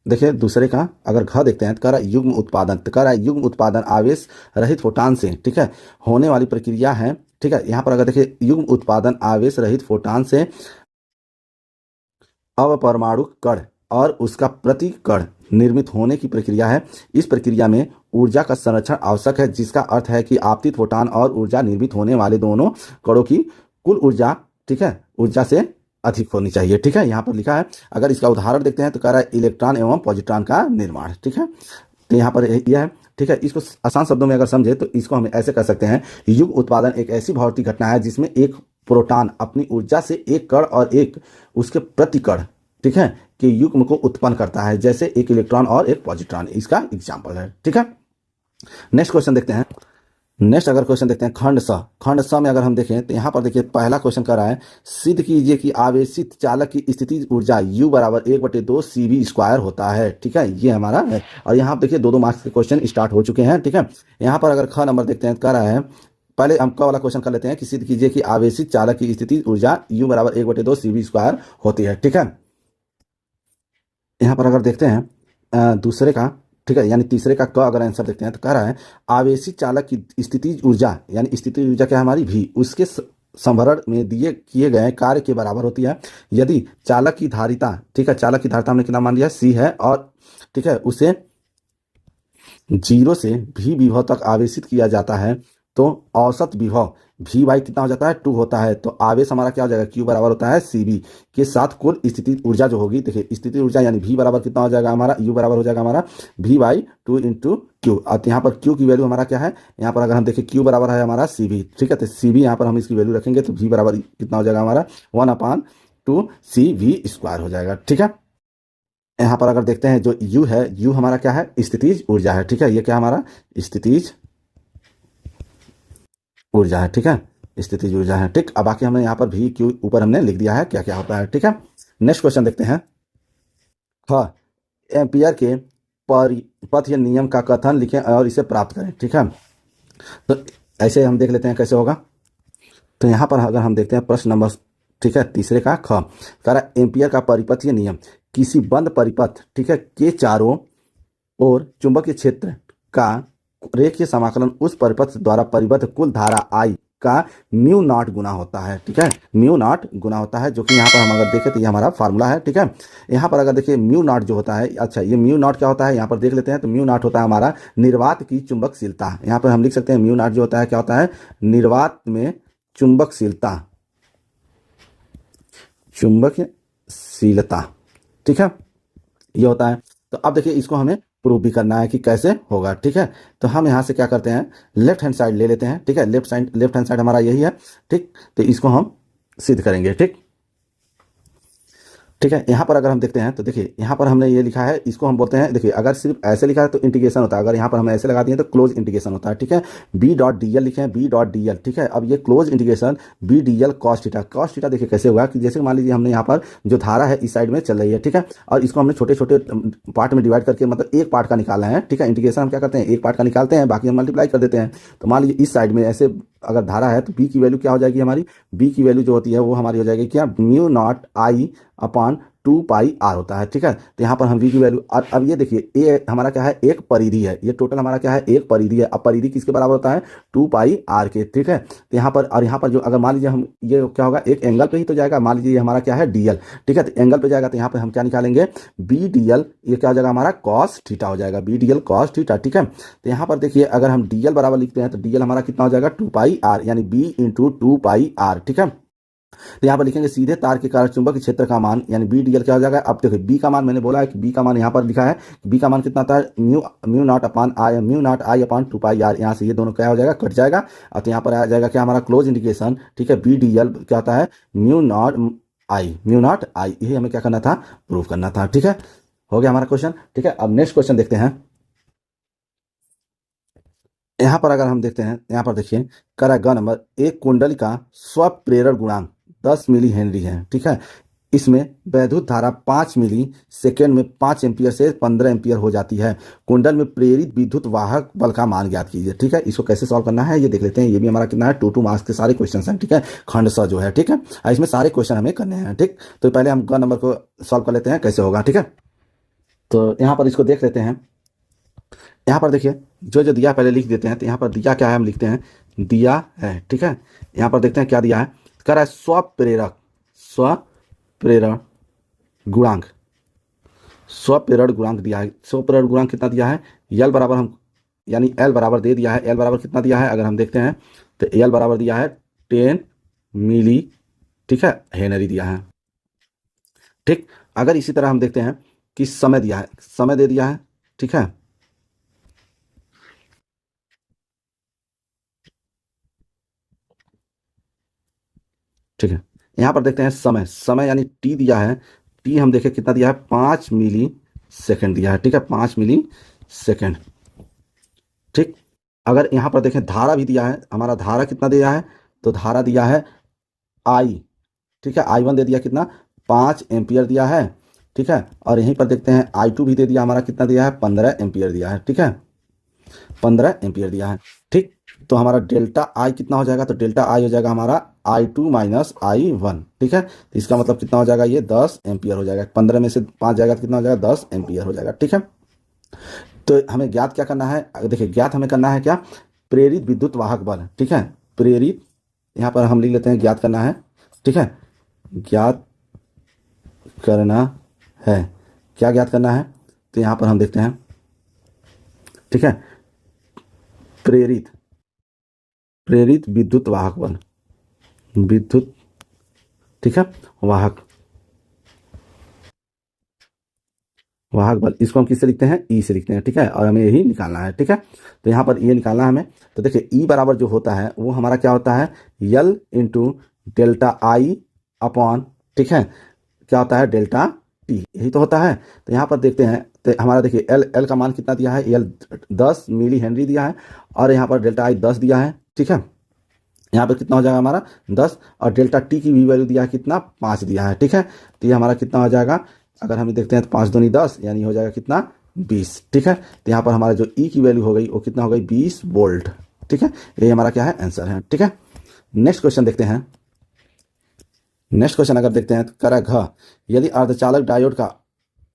S1: देखिए दूसरे का अगर घ देखते हैं तो कह रहा है युग्म उत्पादन, तो कह रहा है युग्म उत्पादन आवेश रहित फोटान से, ठीक है, होने वाली प्रक्रिया है। ठीक है, यहाँ पर अगर देखिए युग्म उत्पादन आवेश रहित फोटान से अवपरमाणु कण और उसका प्रति कण निर्मित होने की प्रक्रिया है। इस प्रक्रिया में ऊर्जा का संरक्षण आवश्यक है, जिसका अर्थ है कि आपतित फोटान और ऊर्जा निर्मित होने वाले दोनों कणों की कुल ऊर्जा, ठीक है, ऊर्जा से अधिक होनी चाहिए। ठीक है, यहाँ पर लिखा है। अगर इसका उदाहरण देखते हैं तो कह रहा है इलेक्ट्रॉन एवं पॉजिट्रॉन का निर्माण। ठीक है, तो यहाँ पर यह है। ठीक है, इसको आसान शब्दों में अगर समझे तो इसको हम ऐसे कर सकते हैं, युग उत्पादन एक ऐसी भौतिक घटना है जिसमें एक प्रोटॉन अपनी ऊर्जा से एक कण और एक उसके प्रति कण, ठीक है, कि युग्म को उत्पन्न करता है, जैसे एक इलेक्ट्रॉन और एक पॉजिट्रॉन, इसका एग्जाम्पल है। ठीक है, नेक्स्ट क्वेश्चन देखते हैं। नेक्स्ट अगर क्वेश्चन देखते हैं खंड स में अगर हम देखें तो यहाँ पर देखिए पहला क्वेश्चन कर रहा है, सिद्ध कीजिए कि आवेशित चालक की स्थितिज ऊर्जा U बराबर 1/2 CV² होता है। ठीक है, ये हमारा है। और यहाँ पर देखिए 2-2 मार्क्स के क्वेश्चन स्टार्ट हो चुके हैं। ठीक है, यहाँ पर अगर ख नंबर देखते हैं तो कह रहा है, पहले हम क वाला क्वेश्चन कर लेते हैं कि सिद्ध कीजिए कि आवेशित चालक की स्थितिज ऊर्जा U बराबर 1/2 CV² होती है। ठीक है, यहाँ पर अगर देखते हैं दूसरे का, ठीक है, यानी तीसरे का क अगर आंसर देखते हैं तो कह रहा है आवेशित चालक की स्थितिज ऊर्जा, यानी स्थितिज ऊर्जा क्या है हमारी V, उसके संभरण में दिए किए गए कार्य के बराबर होती है यदि चालक की धारिता, ठीक है, चालक की धारिता हमने कितना मान लिया C है, और ठीक है उसे 0 से V विभव तक आवेशित किया जाता है, तो औसत विभव V बाई कितना हो जाता है 2 होता है। तो आवेश हमारा क्या हो जाएगा, Q बराबर होता है CV के साथ कुल स्थिति ऊर्जा जो होगी, देखिए स्थिति ऊर्जा यानी V बराबर कितना हो जाएगा हमारा, U बराबर हो जाएगा हमारा V/2 × Q। और यहाँ पर Q की वैल्यू हमारा क्या है, यहाँ पर अगर हम देखें Q बराबर है हमारा CV। ठीक है, तो CV यहाँ पर हम इसकी वैल्यू रखेंगे तो V बराबर कितना हो जाएगा हमारा 1/2 CV² हो जाएगा। ठीक है, यहाँ पर अगर देखते हैं जो U है, U हमारा क्या है, स्थितिज ऊर्जा है। ठीक है, ये क्या हमारा स्थितिज ऊर्जा है। ठीक है, स्थितिज ऊर्जा है। ठीक, अब बाकी हमने यहाँ पर भी क्यू ऊपर हमने लिख दिया है क्या क्या होता है। ठीक है, नेक्स्ट क्वेश्चन देखते हैं। हाँ, एम्पियर के परिपथ या नियम का कथन लिखें और इसे प्राप्त करें। ठीक है, तो ऐसे हम देख लेते हैं कैसे होगा। तो यहाँ पर अगर हम देखते हैं प्रश्न नंबर, ठीक है, तीसरे का ख, कह रहा है एम्पियर का परिपथीय नियम किसी बंद परिपथ, ठीक है, के चारों ओर चुंबकीय क्षेत्र का रेखीय समाकलन उस परिपथ द्वारा परिबद्ध कुल धारा I का म्यू नॉट गुना होता है। ठीक है, म्यू नॉट गुना होता है, जो कि यहाँ पर हम अगर देखें तो ये हमारा फार्मूला है। ठीक है, यहाँ पर अगर देखिए म्यू नॉट जो होता है, अच्छा ये म्यू नॉट क्या होता है यहाँ पर देख लेते हैं। तो म्यू नॉट होता है हमारा निर्वात की चुंबकशीलता। यहाँ पर हम लिख सकते हैं म्यू नॉट जो होता है क्या होता है, निर्वात में चुंबकशीलता, चुंबकशीलता। ठीक है, ये होता है। तो अब देखिए इसको हमें प्रूव भी करना है कि कैसे होगा। ठीक है, तो हम यहाँ से क्या करते हैं, लेफ्ट हैंड साइड ले लेते हैं। ठीक है, लेफ्ट हैंड साइड हमारा यही है। ठीक, तो इसको हम सिद्ध करेंगे। ठीक है, यहाँ पर अगर हम देखते हैं तो देखिए यहाँ पर हमने ये लिखा है, इसको हम बोलते हैं, देखिए अगर सिर्फ ऐसे लिखा है तो इंटीग्रेशन होता है, अगर यहाँ पर हमने ऐसे लगा दिए तो क्लोज इंटीग्रेशन होता है। ठीक है, B.dl लिखे हैं, B.dl। ठीक है, अब ये close integration B.dl cos theta. cos theta देखिए कैसे होगा कि जैसे मान लीजिए हमने यहाँ पर जो धारा है इस साइड में चल रही है, ठीक है, और इसको हमने छोटे छोटे पार्ट में डिवाइड करके मतलब एक पार्ट का निकालना है। ठीक है, इंटीग्रेशन हम क्या करते हैं, एक पार्ट का निकालते हैं, बाकी हम मल्टीप्लाई कर देते हैं। तो मान लीजिए इस साइड में ऐसे अगर धारा है तो B की वैल्यू क्या हो जाएगी हमारी, B की वैल्यू जो होती है वो हमारी हो जाएगी क्या, म्यू नॉट I/2πr होता है। ठीक है, तो यहाँ पर हम V की वैल्यू, और अब ये देखिए ए हमारा क्या है, एक परिधि है, ये टोटल हमारा क्या है, एक परिधि है। अब परिधि किसके बराबर होता है, 2πr के। ठीक है, तो यहाँ पर और यहाँ पर जो अगर मान लीजिए हम ये क्या होगा, एक एंगल पे ही तो जाएगा, मान लीजिए ये हमारा क्या है DL। ठीक है, तो एंगल पे जाएगा तो यहाँ पर हम क्या निकालेंगे, B.dl, ये क्या हो जाएगा हमारा cos थीटा हो जाएगा, B.dl cos थीटा। ठीक है, तो यहाँ पर देखिए अगर हम DL बराबर लिखते हैं तो DL हमारा कितना हो जाएगा 2πr, यानी B/2πr। ठीक है, तो यहाँ पर लिखेंगे सीधे तार के कारण चुंबकीय क्षेत्र का मान, यानी B.dl क्या हो जाएगा। अब देखिए B का मान मैंने बोला है कि B का मान यहाँ पर लिखा है, B का मान कितना था, म्यू नॉट I/2πr। यहाँ से ये दोनों क्या हो जाएगा, कट जाएगा। और तो यहाँ पर आ जाएगा क्या हमारा क्लोज इंटीग्रेशन। ठीक है, B.dl क्या होता है, म्यू नॉट I। यही हमें क्या करना था, प्रूव करना था। ठीक है, हो गया हमारा क्वेश्चन। ठीक है, अब नेक्स्ट क्वेश्चन देखते हैं। यहाँ पर अगर हम देखते हैं, यहाँ पर देखिए करा ग नंबर, एक कुंडली का स्वप्रेरण गुणांक 10 मिली हेनरी है। ठीक है, इसमें वैद्युत धारा 5 मिली सेकेंड में 5 एम्पियर से 15 एम्पियर हो जाती है। कुंडल में प्रेरित विद्युत वाहक बल का मान ज्ञात कीजिए। ठीक है, इसको कैसे सॉल्व करना है ये देख लेते हैं। ये भी हमारा कितना है 2 मार्क्स के सारे क्वेश्चन हैं। ठीक है, खंड स जो है, ठीक है, इसमें सारे क्वेश्चन हमें करने हैं। ठीक, तो पहले हम ग नंबर को सॉल्व कर लेते हैं कैसे होगा। ठीक है, तो यहाँ पर इसको देख लेते हैं। यहाँ पर देखिए जो जो दिया पहले लिख देते हैं। तो यहाँ पर दिया क्या है हम लिखते हैं, दिया है। ठीक है, यहाँ पर देखते हैं क्या दिया है। कह रहा है स्वप्रेरण गुणांक, स्वप्रेरण गुणांक दिया है। स्वप्रेरण गुणांक कितना दिया है, यल बराबर हम यानी एल बराबर दे दिया है। एल बराबर कितना दिया है अगर हम देखते हैं तो एल बराबर दिया है 10 मिली, ठीक है, हेनरी दिया है। ठीक, अगर इसी तरह हम देखते हैं कि समय दिया है, समय दे दिया है। ठीक है, ठीक है, यहाँ पर देखते हैं समय, समय यानी टी दिया है। टी हम देखें कितना दिया है, 5 मिली सेकेंड दिया है। ठीक है, 5 मिली सेकेंड। ठीक, अगर यहाँ पर देखें धारा भी दिया है, हमारा धारा कितना दिया है, तो धारा दिया है आई। ठीक है, I1 दे दिया कितना, 5 एम्पियर दिया है। ठीक है, और यहीं पर देखते हैं I2 भी दे दिया, हमारा कितना दिया है, 15 एम्पियर दिया है। ठीक है, 15 एम्पियर दिया है। ठीक, तो हमारा डेल्टा आई कितना हो जाएगा, तो डेल्टा आई हो जाएगा हमारा I2 माइनस I1। ठीक है, तो इसका मतलब कितना हो जाएगा, ये 10 एम्पियर हो जाएगा। 15 में से 5 जाएगा तो कितना हो जाएगा, 10 एम्पियर हो जाएगा। ठीक है, तो हमें ज्ञात क्या करना है, देखिए ज्ञात हमें करना है क्या, प्रेरित विद्युत वाहक बल। ठीक है, प्रेरित, यहाँ पर हम लिख लेते हैं ज्ञात करना है। ठीक है, ज्ञात करना है, क्या ज्ञात करना है, तो यहाँ पर हम देखते हैं। ठीक है, प्रेरित, प्रेरित विद्युत वाहक बल, विद्युत, ठीक है, वाहक, वाहक बल, इसको हम किससे लिखते हैं, ई से लिखते हैं। ठीक है, और हमें यही निकालना है। ठीक है, तो यहाँ पर ये निकालना है हमें। तो देखिए ई बराबर जो होता है वो हमारा क्या होता है, यल इंटू डेल्टा आई अपॉन, ठीक है, क्या होता है, डेल्टा टी, यही तो होता है। तो यहाँ पर देखते हैं तो हमारा देखिए एल, एल का मान कितना दिया है, एल 10 मिली हेनरी दिया है, और यहाँ पर डेल्टा आई 10 दिया है। ठीक है, यहाँ पर कितना हो जाएगा हमारा 10, और डेल्टा टी की भी वैल्यू दिया है कितना, 5 दिया है। ठीक है, तो ये हमारा कितना हो जाएगा, अगर हम देखते हैं तो 5 दूनी 10 यानी हो जाएगा कितना, 20। ठीक है, तो यहाँ पर हमारा जो ई की वैल्यू हो गई वो कितना हो गई, 20 वोल्ट। ठीक है, ये हमारा क्या है, आंसर है। ठीक है, नेक्स्ट क्वेश्चन देखते हैं। नेक्स्ट क्वेश्चन अगर देखते हैं तो करा घ, यदि अर्धचालक डायोड का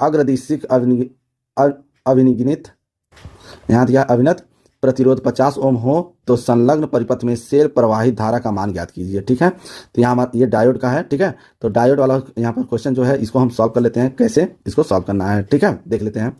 S1: अग्रदिशिक अभिनिगमित, यहाँ दिया अभिनत प्रतिरोध 50 ओम हो तो संलग्न परिपथ में सेल प्रवाहित धारा का मान ज्ञात कीजिए। ठीक है, तो यहाँ हमारा ये डायोड का है। ठीक है, तो डायोड वाला यहाँ पर क्वेश्चन जो है इसको हम सॉल्व कर लेते हैं, कैसे इसको सॉल्व करना है। ठीक है, देख लेते हैं।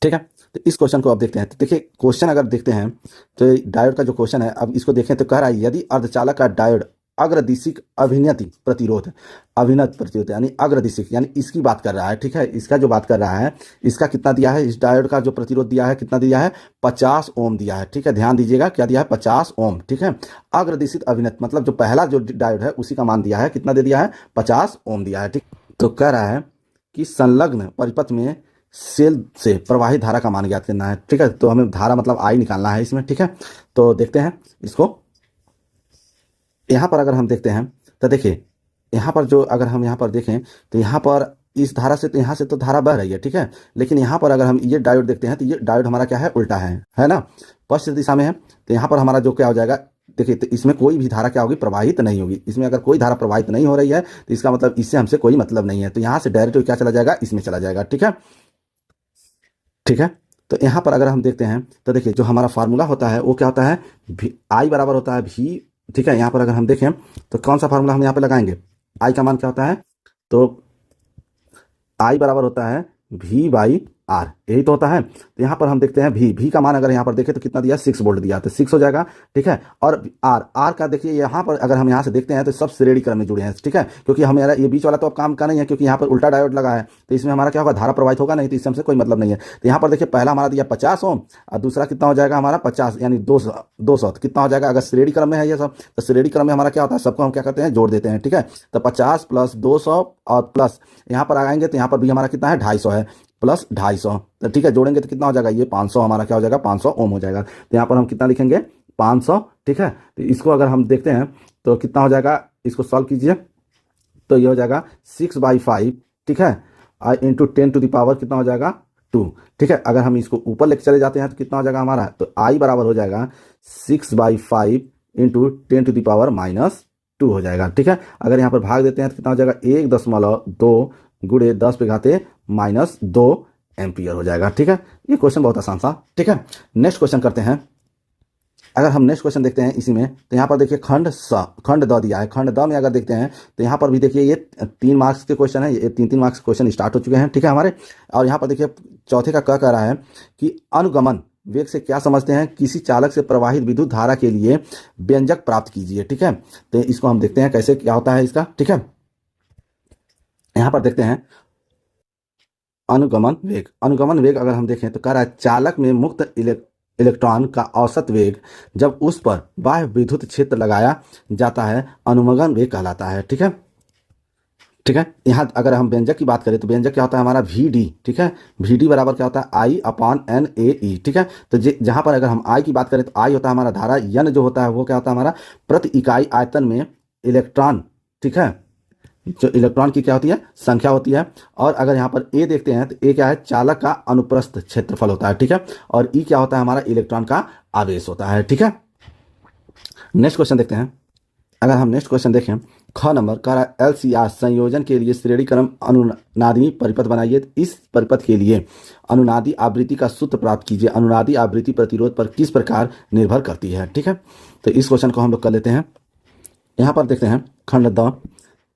S1: ठीक है, तो इस क्वेश्चन को अब देखते हैं। तो देखिए क्वेश्चन अगर देखते हैं तो डायोड का जो क्वेश्चन है, अब इसको देखें तो कह रहा है यदि अर्धचालक का डायोड अग्रदिशिक अभिनति प्रतिरोध, अभिनत प्रतिरोध यानी अग्रदिशिक यानी इसकी बात कर रहा है। ठीक है, इसका जो बात कर रहा है, इसका कितना दिया है, इस डायोड का जो प्रतिरोध दिया है कितना दिया है, 50 ओम दिया है। ठीक है, ध्यान दीजिएगा क्या दिया है, 50 ओम। ठीक है, अग्रदिशिक अभिनत मतलब जो पहला जो डायोड है उसी का मान दिया है, कितना दे दिया है, 50 ओम दिया है। ठीक, तो कह रहा है कि संलग्न परिपथ में सेल से प्रवाहित धारा का मान ज्ञात करना है। ठीक है, तो हमें धारा मतलब आई निकालना है इसमें। ठीक है, तो देखते हैं इसको। यहाँ पर अगर हम देखते हैं तो देखिए यहाँ पर जो अगर हम यहाँ पर देखें तो यहाँ पर इस धारा से, तो यहाँ से तो धारा बह रही है। ठीक है, लेकिन यहाँ पर अगर हम ये डायोड देखते हैं तो ये डायोड हमारा क्या है, उल्टा है ना, पश्चिम दिशा में है। तो यहाँ पर हमारा जो क्या हो जाएगा, देखिए तो इसमें कोई भी धारा क्या होगी, प्रवाहित नहीं होगी। इसमें अगर कोई धारा प्रवाहित नहीं हो रही है तो इसका मतलब इससे हमसे कोई मतलब नहीं है। तो यहाँ से डायरेक्ट क्या चला जाएगा, इसमें चला जाएगा। ठीक है, ठीक है, तो यहाँ पर अगर हम देखते हैं तो देखिए जो हमारा फार्मूला होता है वो क्या होता है, आई बराबर होता है भी। ठीक है, यहाँ पर अगर हम देखें तो कौन सा फार्मूला हम यहाँ पे लगाएंगे, आई का मान क्या होता है, तो आई बराबर होता है V बाई आर, यही तो होता है। तो यहाँ पर हम देखते हैं भी का मान अगर यहाँ पर देखें तो कितना दिया, 6 वोल्ट दिया, तो 6 हो जाएगा। ठीक है, और आर का देखिए यहाँ पर अगर हम यहाँ से देखते हैं तो सब श्रेणी क्रम में जुड़े हैं। ठीक है, क्योंकि हमारा ये बीच वाला तो अब काम का नहीं है, क्योंकि यहाँ पर उल्टा डायोड लगा है, तो इसमें हमारा क्या होगा, धारा प्रवाहित होगा नहीं, तो इससे हमसे कोई मतलब नहीं है। तो यहाँ पर देखिए पहला हमारा दिया 50 ओम, और दूसरा कितना हो जाएगा हमारा 50 यानी 200 कितना हो जाएगा, अगर श्रेणी क्रम में है ये सब, तो श्रेणी क्रम में हमारा क्या होता है, सबको हम क्या करते हैं, जोड़ देते हैं। ठीक है, तो 50 प्लस 200 और प्लस यहाँ पर आएंगे तो यहाँ पर भी हमारा कितना है, 250 है, प्लस 250। तो ठीक है, जोड़ेंगे तो कितना हो जाएगा, ये 500 हमारा क्या हो जाएगा, 500 ओम हो जाएगा। तो यहाँ पर हम कितना लिखेंगे, 500, ठीक है। तो इसको अगर हम देखते हैं तो कितना हो जाएगा, इसको सॉल्व कीजिए तो ये हो जाएगा 6/5, ठीक है, इंटू 10⁻, कितना हो जाएगा 2, ठीक है। अगर हम इसको ऊपर लेके चले जाते हैं तो कितना हो जाएगा हमारा, तो आई बराबर हो जाएगा 6/5 इंटू 10⁻⁻2 हो जाएगा, ठीक है। अगर यहाँ पर भाग देते हैं तो कितना हो जाएगा 1.2 गुणे 10⁻⁻2 एम्पियर हो जाएगा, ठीक है। ये क्वेश्चन बहुत आसान था, ठीक है। नेक्स्ट क्वेश्चन करते हैं। अगर हम नेक्स्ट क्वेश्चन देखते हैं इसी में, तो यहाँ पर देखिए खंड द दिया है। खंड द में अगर देखते हैं तो यहाँ पर भी देखिए ये 3 मार्क्स के क्वेश्चन है, ये 3 मार्क्स के क्वेश्चन स्टार्ट हो चुके हैं, ठीक है हमारे। और यहाँ पर देखिए चौथे का कह रहा है कि अनुगमन वेग से क्या समझते हैं, किसी चालक से प्रवाहित विद्युत धारा के लिए व्यंजक प्राप्त कीजिए, ठीक है। तो इसको हम देखते हैं कैसे क्या होता है इसका, ठीक है। यहाँ पर देखते हैं अनुगमन वेग अगर हम देखें तो कह रहा है चालक में मुक्त इलेक्ट्रॉन का औसत वेग जब उस पर बाह्य विद्युत क्षेत्र लगाया जाता है अनुगमन वेग कहलाता है, ठीक है। ठीक है, यहाँ अगर हम व्यंजक की बात करें तो व्यंजक क्या होता है हमारा VD, ठीक है। VD बराबर क्या होता है I/NAE, ठीक है। तो जहाँ पर अगर हम I की बात करें तो I होता है हमारा धारा, N जो होता है वो क्या होता है हमारा प्रति इकाई आयतन में इलेक्ट्रॉन, ठीक है, जो इलेक्ट्रॉन की क्या होती है संख्या होती है। और अगर यहाँ पर ए देखते हैं तो ए क्या है चालक का अनुप्रस्थ क्षेत्रफल होता है, ठीक है। और ई क्या होता है हमारा इलेक्ट्रॉन का आवेश होता है, ठीक है। नेक्स्ट क्वेश्चन देखते हैं। अगर हम नेक्स्ट क्वेश्चन देखें, ख नंबर का LCR संयोजन के लिए श्रेणी क्रम अनुनादी परिपथ बनाइए। इस परिपथ के लिए अनुनादी आवृत्ति का सूत्र प्राप्त कीजिए। अनुनादी आवृत्ति प्रतिरोध पर किस प्रकार निर्भर करती है, ठीक है। तो इस क्वेश्चन को हम लोग कर लेते हैं। यहाँ पर देखते हैं खंड द,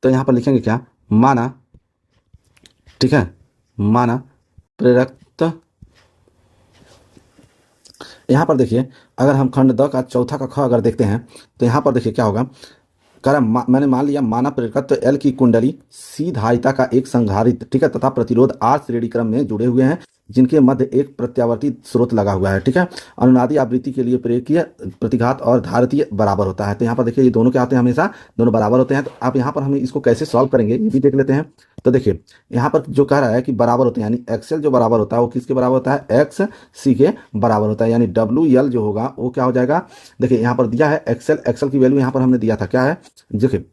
S1: तो यहाँ पर लिखेंगे क्या, माना, ठीक है, माना प्रेरक। यहाँ पर देखिए अगर हम खंड द का चौथा का ख अगर देखते हैं तो यहाँ पर देखिए क्या होगा, मैंने मान लिया माना प्रेरकत्व L की कुंडली C धारिता का एक संधारित्र, ठीक है, तथा प्रतिरोध R श्रेणी क्रम में जुड़े हुए हैं जिनके मध्य एक प्रत्यावर्ती स्रोत लगा हुआ है, ठीक है। अनुनादी आवृत्ति के लिए प्रेरकीय प्रतिघात और धारितीय बराबर होता है। तो यहाँ पर देखिए ये दोनों क्या होते हैं, हमेशा दोनों बराबर होते हैं। तो आप यहाँ पर हम इसको कैसे सॉल्व करेंगे ये भी देख लेते हैं। तो देखिए यहाँ पर जो कह रहा है कि बराबर होते हैं, यानी एक्सएल जो बराबर होता है वो किसके बराबर होता है, XC के बराबर होता है, यानी WL जो होगा वो क्या हो जाएगा। देखिए यहाँ पर दिया है एक्सएल की वैल्यू यहाँ पर हमने दिया था क्या है, देखिए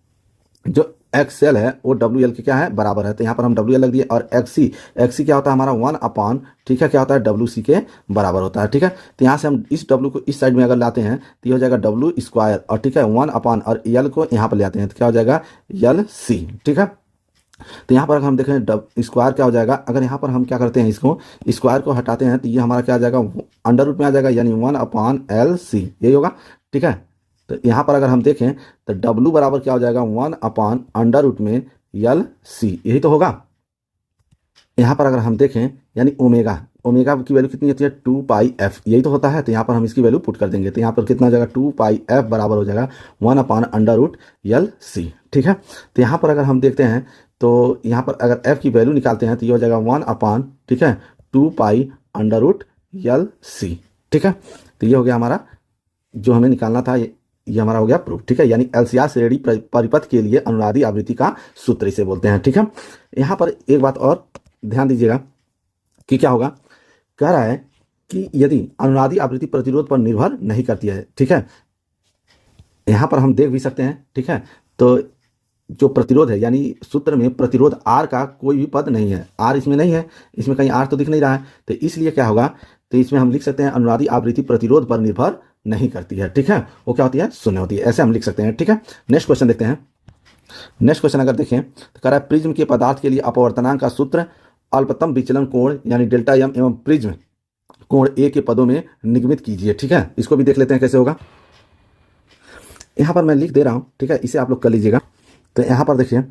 S1: जो XL है वो WL के क्या है बराबर है। तो यहाँ पर हम WL लग दिए। और XC क्या होता है हमारा 1/, ठीक है, क्या होता है WC के बराबर होता है, ठीक है। तो यहाँ से हम इस W को इस साइड में अगर लाते हैं तो ये हो जाएगा W², और ठीक है 1/, और L को यहाँ पर ले आते हैं तो क्या हो जाएगा LC, ठीक है। तो यहाँ पर अगर हम देखें स्क्वायर क्या हो जाएगा, अगर यहाँ पर हम क्या करते हैं इसको स्क्वायर को हटाते हैं तो ये हमारा क्या आ जाएगा अंडर रूट में आ जाएगा, यानी 1/LC यही होगा, ठीक है। तो यहाँ पर अगर हम देखें तो W बराबर क्या हो जाएगा 1/√में LC, यही तो होगा। यहाँ पर अगर हम देखें यानी ओमेगा की वैल्यू कितनी होती है 2πf, यही तो होता है। तो यहाँ पर हम इसकी वैल्यू पुट कर देंगे तो यहाँ पर कितना हो जाएगा 2πf बराबर हो जाएगा 1/√LC, ठीक है। तो यहाँ पर अगर हम देखते हैं तो यहाँ पर अगर f की वैल्यू निकालते हैं तो ये हो जाएगा 1/, ठीक है 2π√LC, ठीक है। तो ये हो गया हमारा जो हमें निकालना था, ये हमारा हो गया प्रूफ, ठीक है। यानी LCR श्रेणी परिपथ के लिए अनुनादी आवृत्ति का सूत्र इसे बोलते हैं, ठीक है। यहाँ पर एक बात और ध्यान दीजिएगा कि क्या होगा, कह रहा है कि यदि अनुनादी आवृत्ति प्रतिरोध पर निर्भर नहीं करती है, ठीक है। यहाँ पर हम देख भी सकते हैं, ठीक है। तो जो प्रतिरोध है यानी सूत्र में प्रतिरोध R का कोई भी पद नहीं है, R इसमें नहीं है, इसमें कहीं R तो दिख नहीं रहा है। तो इसलिए क्या होगा, तो इसमें हम लिख सकते हैं अनुनादी आवृत्ति प्रतिरोध पर निर्भर नहीं करती है, ठीक है, वो क्या होती है शून्य होती है, ऐसे हम लिख सकते हैं, ठीक है। नेक्स्ट क्वेश्चन देखते हैं। नेक्स्ट क्वेश्चन अगर देखें तो कह रहा है प्रिज्म के पदार्थ के लिए अपवर्तनांक का सूत्र अल्पतम विचलन कोण यानी डेल्टा एम एवं प्रिज्म कोण ए के पदों में निगमित कीजिए, ठीक है। इसको भी देख लेते हैं कैसे होगा। यहाँ पर मैं लिख दे रहा हूँ, ठीक है, इसे आप लोग कर लीजिएगा। तो यहाँ पर देखिए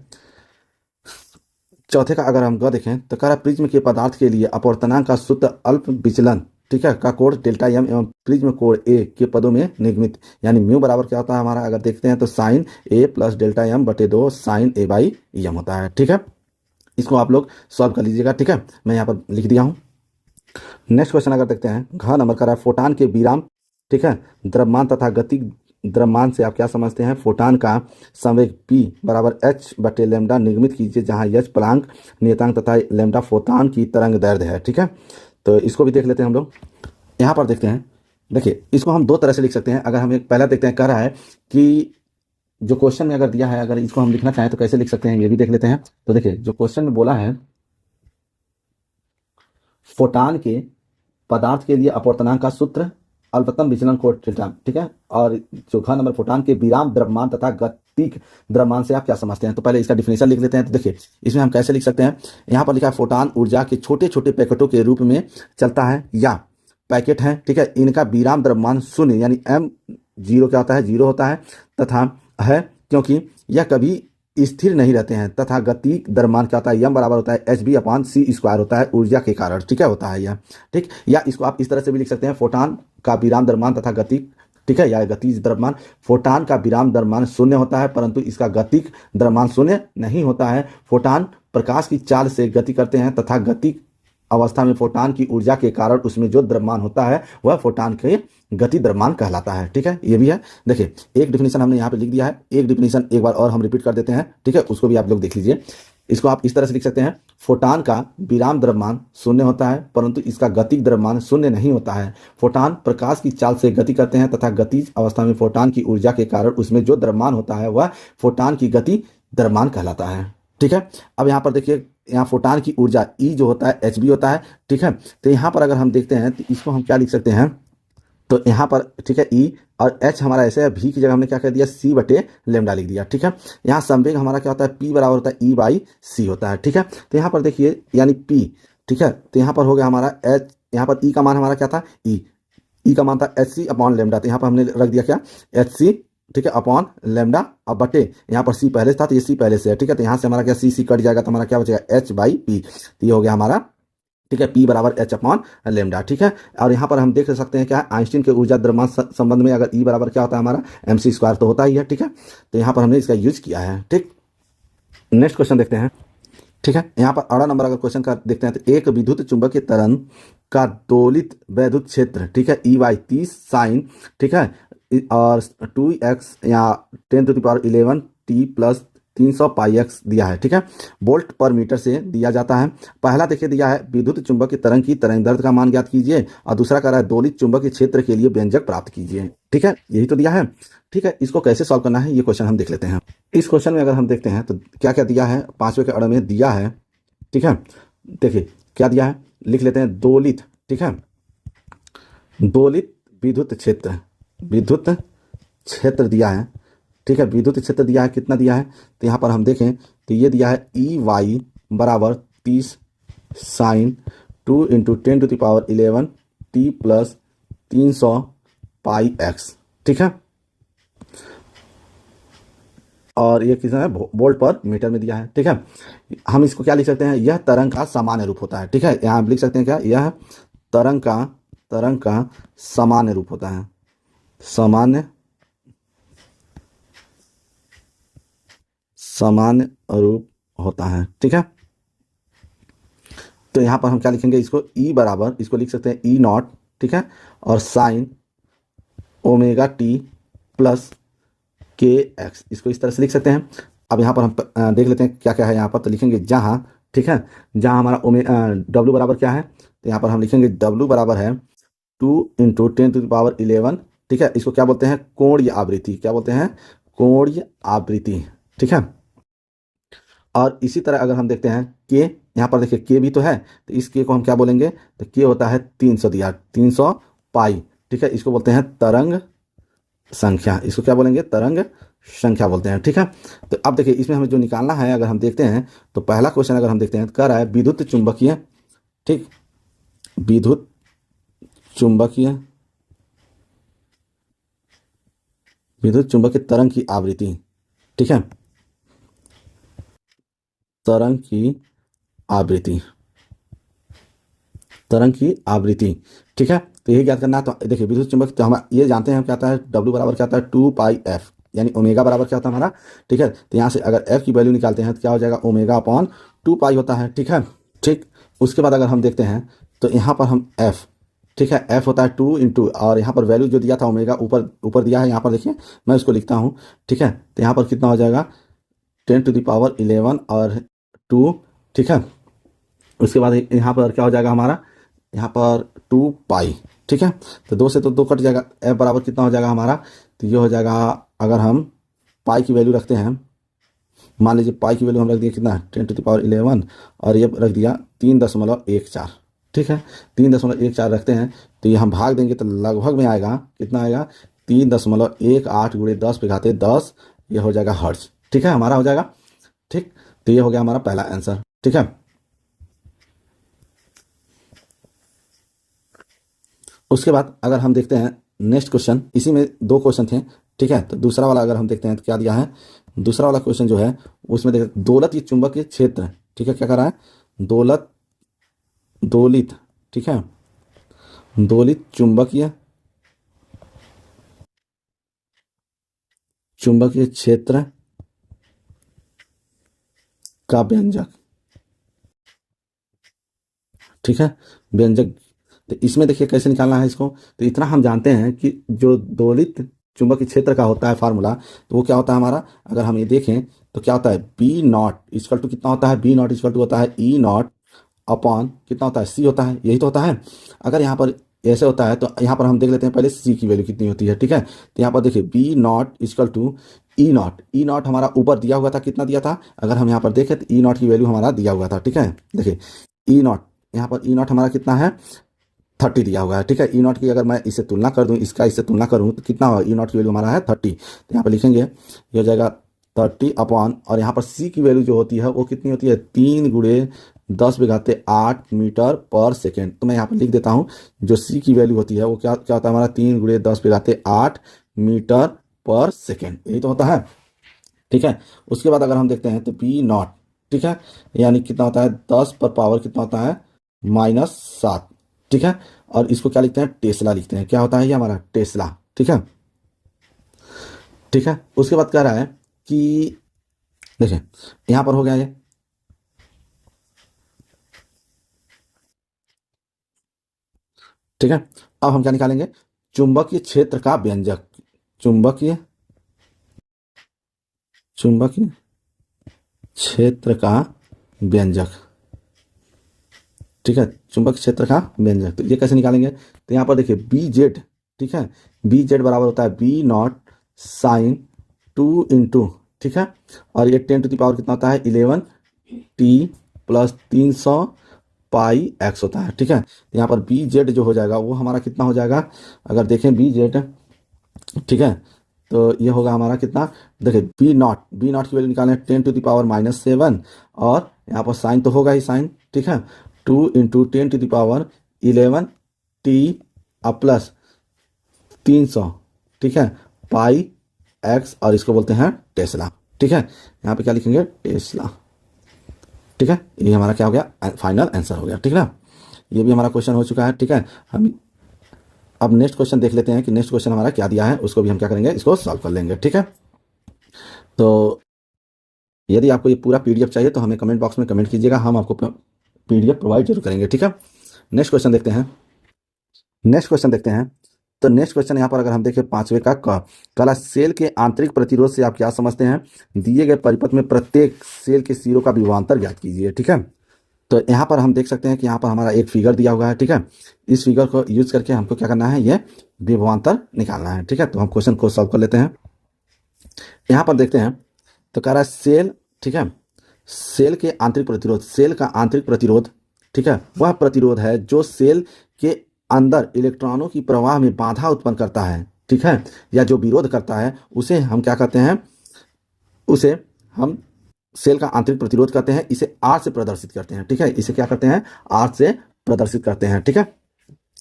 S1: चौथे का अगर हम ग देखें तो कह रहा है प्रिज्म के पदार्थ के लिए अपवर्तनांक का सूत्र अल्प विचलन, ठीक है, का कोण डेल्टा एम एवं प्रिज्म कोण ए के पदों में निगमित, यानी म्यू बराबर क्या होता है हमारा, अगर देखते हैं तो sin A plus delta M बटे 2 sin A/m होता है, ठीक है। इसको आप लोग सॉल्व कर लीजिएगा, ठीक है, मैं यहाँ पर लिख दिया हूँ। नेक्स्ट क्वेश्चन अगर देखते हैं, घ नंबर का फोटान के विराम, ठीक है, द्रव्यमान तथा गति द्रव्यमान से आप क्या समझते हैं, फोटान का संवेग p बराबर h बटे लैम्डा निगमित कीजिए, जहाँ h प्लांक नियतांक तथा लैम्डा फोटान की तरंग दैर्ध्य है, ठीक है। तो इसको भी देख लेते हैं हम लोग। यहाँ पर देखते हैं देखिए इसको हम दो तरह से लिख सकते हैं। अगर हम एक पहला देखते हैं, कह रहा है कि जो क्वेश्चन में अगर दिया है, अगर इसको हम लिखना चाहें तो कैसे लिख सकते हैं, ये भी देख लेते हैं। तो देखिए जो क्वेश्चन में बोला है, फोटान के पदार्थ के लिए अपवर्तनांक का सूत्र अल्पतम विचलन कोण थीटा, ठीक है। और जो घ नंबर फोटान के विराम द्रव्यमान तथा गतिक द्रव्यमान से आप क्या समझते हैं, तो पहले इसका डिफिनेशन लिख लेते हैं। तो देखिए इसमें हम कैसे लिख सकते हैं, यहाँ पर लिखा है फोटान ऊर्जा के छोटे छोटे पैकेटों के रूप में चलता है या पैकेट है, ठीक है। इनका विराम द्रव्यमान शून्य यानी m जीरो क्या होता है, जीरो होता है, तथा है क्योंकि यह कभी स्थिर नहीं रहते हैं, तथा गति द्रव्यमान क्या होता है, यम बराबर होता है एच बी अपॉन सी स्क्वायर होता है ऊर्जा के कारण, ठीक है, होता है यह, ठीक। या इसको आप इस तरह से भी लिख सकते हैं, फोटान का विराम द्रव्यमान तथा गति, ठीक है, या गतिज द्रव्यमान। फोटान का विराम द्रव्यमान शून्य होता है परंतु इसका गतिक द्रव्यमान शून्य नहीं होता है। फोटान प्रकाश की चाल से गति करते हैं तथा गति अवस्था में फोटान की ऊर्जा के कारण उसमें जो द्रव्यमान होता है वह फोटान के गति द्रव्यमान कहलाता है, ठीक है, ये भी है। देखिए एक डिफिनेशन हमने यहाँ पे लिख दिया है, एक डिफिनेशन एक बार और हम रिपीट कर देते हैं, ठीक है, उसको भी आप लोग देख लीजिए। इसको आप इस तरह से लिख सकते हैं, फोटान का विराम द्रव्यमान शून्य होता है परंतु इसका गतिक द्रव्यमान शून्य नहीं होता है। फोटान प्रकाश की चाल से गति करते हैं तथा गतिज अवस्था में फोटान की ऊर्जा के कारण उसमें जो द्रव्यमान होता है वह फोटान की गति द्रव्यमान कहलाता है, ठीक है। अब यहाँ पर देखिए, यहाँ फोटान की ऊर्जा ई जो होता है एच बी होता है, ठीक है। तो यहाँ पर अगर हम देखते हैं तो इसको हम क्या लिख सकते हैं, तो यहाँ पर ठीक है ई और एच हमारा ऐसे है, भी की जगह हमने क्या कर दिया, सी बटे लेमडा लिख दिया, ठीक है। यहाँ संवेग हमारा क्या होता है, पी बराबर होता है ई बाई सी होता है, ठीक है। तो यहाँ पर देखिए यानी पी, ठीक है, तो यहाँ पर हो गया हमारा एच, यहाँ पर ई का मान हमारा क्या था, ई का मान था एच सी अपॉन लेमडा, तो यहाँ पर हमने रख दिया क्या, एच सी, ठीक है, अपॉन लेमडा। अब बटे यहाँ पर सी पहले से था तो ये सी पहले से है, ठीक है। तो यहाँ से हमारा क्या सी कट जाएगा तो हमारा क्या बचेगा, एच बाई पी, तो ये हो गया हमारा, ठीक है, पी बराबर एच अपॉन लेमडा, ठीक है। और यहाँ पर हम देख सकते हैं क्या, आइंस्टीन के ऊर्जा द्रव्यमान संबंध में अगर ई बराबर क्या होता है हमारा, एम सी स्क्वायर तो होता ही है, ठीक है। तो यहाँ पर हमने इसका यूज किया है, ठीक। नेक्स्ट क्वेश्चन देखते हैं, ठीक है। यहाँ पर 18 नंबर अगर क्वेश्चन का देखते हैं, तो एक विद्युत चुंबकीय तरंग का दोलित वैद्युत क्षेत्र, ठीक है, ई बाई 30 साइन, ठीक है, और 2x या 10⁻11 t प्लस 300 पाई एक्स दिया है, ठीक है, वोल्ट पर मीटर से दिया जाता है। पहला देखिए दिया है विद्युत चुंबकीय तरंग की तरंगदैर्ध्य का मान ज्ञात कीजिए, और दूसरा कह रहा है दोलित चुंबकीय क्षेत्र के लिए व्यंजक प्राप्त कीजिए, ठीक है, यही तो दिया है, ठीक है। इसको कैसे सॉल्व करना है ये क्वेश्चन हम देख लेते हैं। इस क्वेश्चन में अगर हम देखते हैं तो क्या क्या दिया है, 5वें के अड़ में दिया है, ठीक है। देखिए क्या दिया है, लिख लेते हैं, दोलित, ठीक है, दोलित विद्युत क्षेत्र, विद्युत क्षेत्र दिया है, ठीक है, विद्युत क्षेत्र दिया है, कितना दिया है, तो यहाँ पर हम देखें तो ये दिया है ई वाई बराबर 30 साइन 2 इंटू 10⁻11 टी प्लस 300 पाई एक्स, ठीक है। और ये कितना है, वोल्ट पर मीटर में दिया है, ठीक है। हम इसको क्या लिख सकते हैं, यह तरंग का सामान्य रूप होता है, ठीक है। यहाँ हम लिख सकते हैं क्या, यह तरंग का सामान्य रूप होता है, सामान्य रूप होता है, ठीक है। तो यहाँ पर हम क्या लिखेंगे, इसको ई बराबर, इसको लिख सकते हैं ई नॉट, ठीक है, और साइन ओमेगा टी प्लस के एक्स, इसको इस तरह से लिख सकते हैं। अब यहाँ पर हम देख लेते हैं क्या क्या है यहाँ पर, तो लिखेंगे जहाँ, ठीक है, जहाँ हमारा डब्ल्यू बराबर क्या है, तो यहाँ पर हम लिखेंगे डब्ल्यू बराबर है 2 इंटू 10⁻11, ठीक है। इसको क्या बोलते हैं, कोणीय आवृत्ति, क्या बोलते हैं, कोणीय आवृत्ति, ठीक है। और इसी तरह अगर हम देखते हैं के, यहाँ पर देखिए के भी तो है, तो इस के को हम क्या बोलेंगे, तो के होता है 300 दिया, 300 पाई, ठीक है, इसको बोलते हैं तरंग संख्या, इसको क्या बोलेंगे, तरंग संख्या बोलते हैं, ठीक है। तो अब देखिए इसमें हमें जो निकालना है, अगर हम देखते हैं तो पहला क्वेश्चन अगर हम देखते हैं, कह रहा है विद्युत चुंबकीय, ठीक, विद्युत चुंबकीय तरंग की आवृत्ति, ठीक है, तरंग की आवृत्ति, ठीक है। तो यही ज्ञात करना है। तो देखिए विद्युत चुंबक, तो हम ये जानते हैं क्या आता है, डब्ल्यू बराबर क्या आता है 2 पाई एफ, यानी ओमेगा बराबर क्या होता है हमारा, ठीक है। तो यहाँ से अगर एफ की वैल्यू निकालते हैं तो क्या हो जाएगा, ओमेगा अपॉन 2 पाई होता है, ठीक है, ठीक। उसके बाद अगर हम देखते हैं तो यहाँ पर हम एफ, ठीक है, एफ होता है 2 इंटू, और यहाँ पर वैल्यू जो दिया था ओमेगा ऊपर दिया है, यहाँ पर देखिए मैं उसको लिखता हूँ, ठीक है। तो यहाँ पर कितना हो जाएगा 10⁻11 और 2, ठीक है। उसके बाद यहाँ पर क्या हो जाएगा हमारा, यहाँ पर 2 पाई, ठीक है। तो 2 से तो 2 कट जाएगा, एफ बराबर कितना हो जाएगा हमारा, तो ये हो जाएगा, अगर हम पाई की वैल्यू रखते हैं, मान लीजिए पाई की वैल्यू हम रख दिया कितना 10⁻11 और ये रख दिया 3.14, ठीक है। 3.14 रखते हैं तो ये हम भाग देंगे तो लगभग में आएगा, कितना आएगा 3.18 गुणे 10 पे घाते 10, ये हो जाएगा हर्ट्ज, ठीक है, हमारा हो जाएगा। ठीक, तो ये हो गया हमारा पहला आंसर, ठीक है। उसके बाद अगर हम देखते हैं नेक्स्ट क्वेश्चन, इसी में 2 क्वेश्चन थे, ठीक है। तो दूसरा वाला अगर हम देखते हैं तो क्या दिया है, दूसरा वाला क्वेश्चन जो है उसमें देखते दौलत चुंबकीय क्षेत्र, ठीक है, क्या कर रहा है दोलित, ठीक है, दोलित चुंबकीय क्षेत्र का व्यंजक, ठीक है, व्यंजक। तो इसमें देखिए कैसे निकालना है इसको, तो इतना हम जानते हैं कि जो दोलित चुंबकीय क्षेत्र का होता है फार्मूला, तो वो क्या होता है हमारा, अगर हम ये देखें तो क्या होता है, बी नॉट इक्वल टू कितना होता है, बी नॉट इक्वल टू होता है ई नॉट अपॉन कितना होता है, सी होता है, यही तो होता है। अगर यहाँ पर ऐसे होता है तो यहाँ पर हम देख लेते हैं पहले सी की वैल्यू कितनी होती है, ठीक है। तो यहाँ पर देखिए B not equal to E not हमारा ऊपर दिया हुआ था, कितना दिया था, अगर हम यहाँ पर देखें तो ई नॉट की वैल्यू हमारा दिया हुआ था, ठीक है। देखिए ई नॉट, यहाँ पर ई नॉट हमारा कितना है 30 दिया हुआ है, ठीक है। ई नॉट की अगर मैं इससे तुलना कर दूं, इसका इससे तुलना करूं तो कितना होगा, ई नॉट की वैल्यू हमारा है 30, तो यहाँ पर लिखेंगे ये हो जाएगा 30 अपॉन, और यहाँ पर सी की वैल्यू जो होती है वो कितनी होती है 3 गुणे 10⁸ मीटर पर सेकेंड। तो मैं यहाँ पर लिख देता हूँ जो सी की वैल्यू होती है वो क्या क्या होता है हमारा 3 गुणे 10⁸ मीटर पर सेकेंड, यही तो होता है, ठीक है। उसके बाद अगर हम देखते हैं तो पी नॉट, ठीक है, यानी कितना होता है 10 पर पावर कितना होता है -7, ठीक है। और इसको क्या लिखते हैं, टेस्ला लिखते हैं, क्या होता है ये हमारा टेस्ला, ठीक है, ठीक है। उसके बाद कह रहा है कि देखिए यहां पर हो गया ये, ठीक है। अब हम क्या निकालेंगे, चुंबकीय क्षेत्र का व्यंजक, चुंबकीय चुंबकीय क्षेत्र का व्यंजक, ठीक है, चुंबकीय क्षेत्र का व्यंजक। तो ये कैसे निकालेंगे, तो यहाँ पर देखिए बी जेड, ठीक है, बी जेड बराबर होता है बी नॉट साइन 2 इंटू, ठीक है, और ये 10 टू द पावर कितना होता है 11 टी प्लस 300 पाई एक्स होता है, ठीक है। तो यहाँ पर बी जेड जो हो जाएगा वो हमारा कितना हो जाएगा, अगर देखें बी जेड, ठीक है, तो ये होगा हमारा कितना, देखिए बी नॉट की वैल्यू निकालें 10 टू द पावर -7, और यहाँ पर साइन तो होगा ही साइन, ठीक है, 2 into 10 to the power 11 T plus 300, ठीक है, पाई एक्स, और इसको बोलते हैं टेस्ला, ठीक है। यहाँ पे क्या लिखेंगे टेस्ला, ठीक है। ये हमारा क्या हो गया, फाइनल आंसर हो गया, ठीक है ना। ये भी हमारा क्वेश्चन हो चुका है, ठीक है। हम अब नेक्स्ट क्वेश्चन देख लेते हैं कि नेक्स्ट क्वेश्चन हमारा क्या दिया है, उसको भी हम क्या करेंगे, इसको सॉल्व कर लेंगे, ठीक है। तो यदि आपको ये पूरा पीडीएफ चाहिए तो हमें कमेंट बॉक्स में कमेंट कीजिएगा, हम आपको पीडीएफ प्रोवाइड जरूर करेंगे, ठीक है। नेक्स्ट क्वेश्चन देखते हैं, नेक्स्ट क्वेश्चन देखते हैं। तो नेक्स्ट क्वेश्चन यहाँ पर अगर हम देखें 5वें का कला सेल के आंतरिक प्रतिरोध से आप क्या समझते हैं, दिए गए परिपथ में प्रत्येक सेल के सिरों का विभवांतर ज्ञात कीजिए, ठीक है। तो यहाँ पर हम देख सकते हैं कि यहाँ पर हमारा एक फिगर दिया हुआ है, ठीक है। इस फिगर को यूज करके हमको क्या करना है, ये विभवांतर निकालना है, ठीक है। तो हम क्वेश्चन को सॉल्व कर लेते हैं। यहाँ पर देखते हैं तो कह रहा है सेल, ठीक है, सेल के आंतरिक प्रतिरोध, सेल का आंतरिक प्रतिरोध, ठीक है, वह प्रतिरोध है जो सेल के अंदर इलेक्ट्रॉनों की प्रवाह में बाधा उत्पन्न करता है, ठीक है, या जो विरोध करता है उसे हम क्या कहते हैं, उसे हम सेल का आंतरिक प्रतिरोध कहते हैं, इसे आर से प्रदर्शित करते हैं, ठीक है, इसे क्या करते हैं आर से प्रदर्शित करते हैं, ठीक है।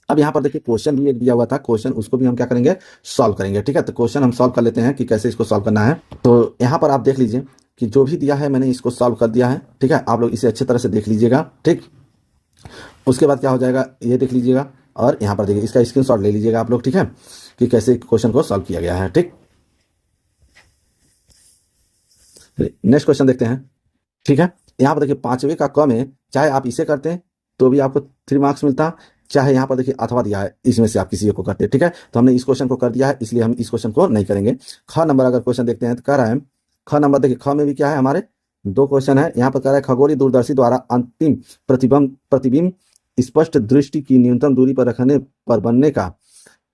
S1: अब यहाँ पर देखिए क्वेश्चन भी एक दिया हुआ था, क्वेश्चन उसको भी हम क्या करेंगे सॉल्व करेंगे, ठीक है। तो क्वेश्चन हम सॉल्व कर लेते हैं कि कैसे इसको सॉल्व करना है। तो यहाँ पर आप देख लीजिए कि जो भी दिया है मैंने इसको सॉल्व कर दिया है, ठीक है। आप लोग इसे अच्छी तरह से देख लीजिएगा, ठीक। उसके बाद क्या हो जाएगा ये देख लीजिएगा, और यहाँ पर देखिए इसका स्क्रीनशॉट ले लीजिएगा आप लोग, ठीक है, कि कैसे क्वेश्चन को सॉल्व किया गया है, ठीक। नेक्स्ट क्वेश्चन देखते हैं, ठीक है। यहाँ पर देखिए 5वें का क में चाहे आप इसे करते हैं तो भी आपको 3 मार्क्स मिलता, चाहे यहाँ पर देखिए अथवा दिया है इसमें से आप किसी को करते हैं, ठीक है। तो हमने इस क्वेश्चन को कर दिया है इसलिए हम इस क्वेश्चन को नहीं करेंगे। ख नंबर अगर क्वेश्चन देखते हैं तो कह रहा है, ख नंबर देखिए ख में भी क्या है हमारे 2 क्वेश्चन है। यहाँ पर कह रहा है खगोलीय दूरदर्शी द्वारा अंतिम प्रतिबिंब स्पष्ट दृष्टि की न्यूनतम दूरी पर रखने पर बनने का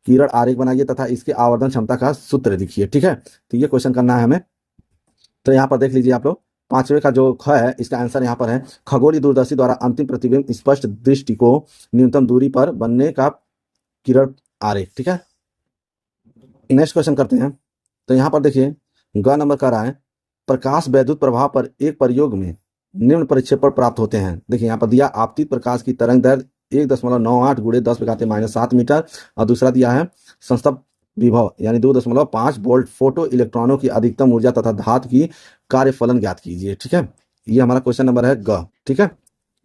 S1: किरण आरेख बनाइए तथा इसके आवर्धन क्षमता का सूत्र लिखिए। ठीक है, तो ये क्वेश्चन करना है हमें। तो यहाँ पर देख लीजिए आप लोग, पांचवे का जो ख है इसका आंसर यहाँ पर है खगोलीय दूरदर्शी द्वारा अंतिम प्रतिबिंब स्पष्ट दृष्टि को न्यूनतम दूरी पर बनने का किरण आरेख। ठीक है, नेक्स्ट क्वेश्चन करते हैं। तो यहाँ पर देखिए ग नंबर कह रहा है प्रकाश वैद्युत प्रभाव पर एक प्रयोग में निम्न परिक्षेपण प्राप्त होते हैं। देखिए यहाँ पर दिया आपतित प्रकाश की तरंग दैर्ध्य 1.98 गुणे 10⁻⁷ मीटर और दूसरा दिया है संस्तभ विभव यानी 2.5 वोल्ट फोटो इलेक्ट्रॉनों की अधिकतम ऊर्जा तथा धातु की कार्यफलन ज्ञात कीजिए। ठीक है, ये हमारा क्वेश्चन नंबर है ग। ठीक है,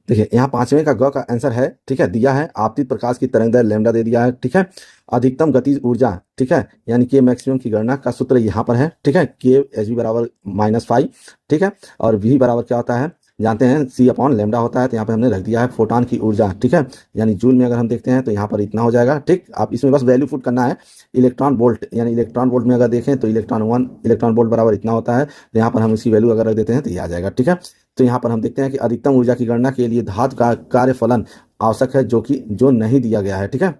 S1: देखिए यहाँ पांचवें का ग का आंसर है, ठीक है, दिया है आपतित प्रकाश की तरंग दैर्ध्य लैम्डा दे दिया है। ठीक है, अधिकतम गतिज ऊर्जा, ठीक है, यानी के मैक्सिमम की गणना का सूत्र यहाँ पर है। ठीक है, के एच बी बराबर -5। ठीक है, और वी बराबर क्या होता है जानते हैं, सी अपॉन लैम्डा होता है। तो यहाँ पे हमने रख दिया है फोटॉन की ऊर्जा। ठीक है, यानी जूल में अगर हम देखते हैं तो यहाँ पर इतना हो जाएगा। ठीक, आप इसमें बस वैल्यू पुट करना है। इलेक्ट्रॉन वोल्ट यानी इलेक्ट्रॉन वोल्ट में अगर देखें तो इलेक्ट्रॉन वोल्ट बराबर इतना होता है। तो यहाँ पर हम इसकी वैल्यू अगर रख देते हैं तो ये आ जाएगा। ठीक है, तो यहाँ पर हम देखते हैं कि अधिकतम ऊर्जा की गणना के लिए धातु का कार्यफलन आवश्यक है जो नहीं दिया गया है। ठीक है,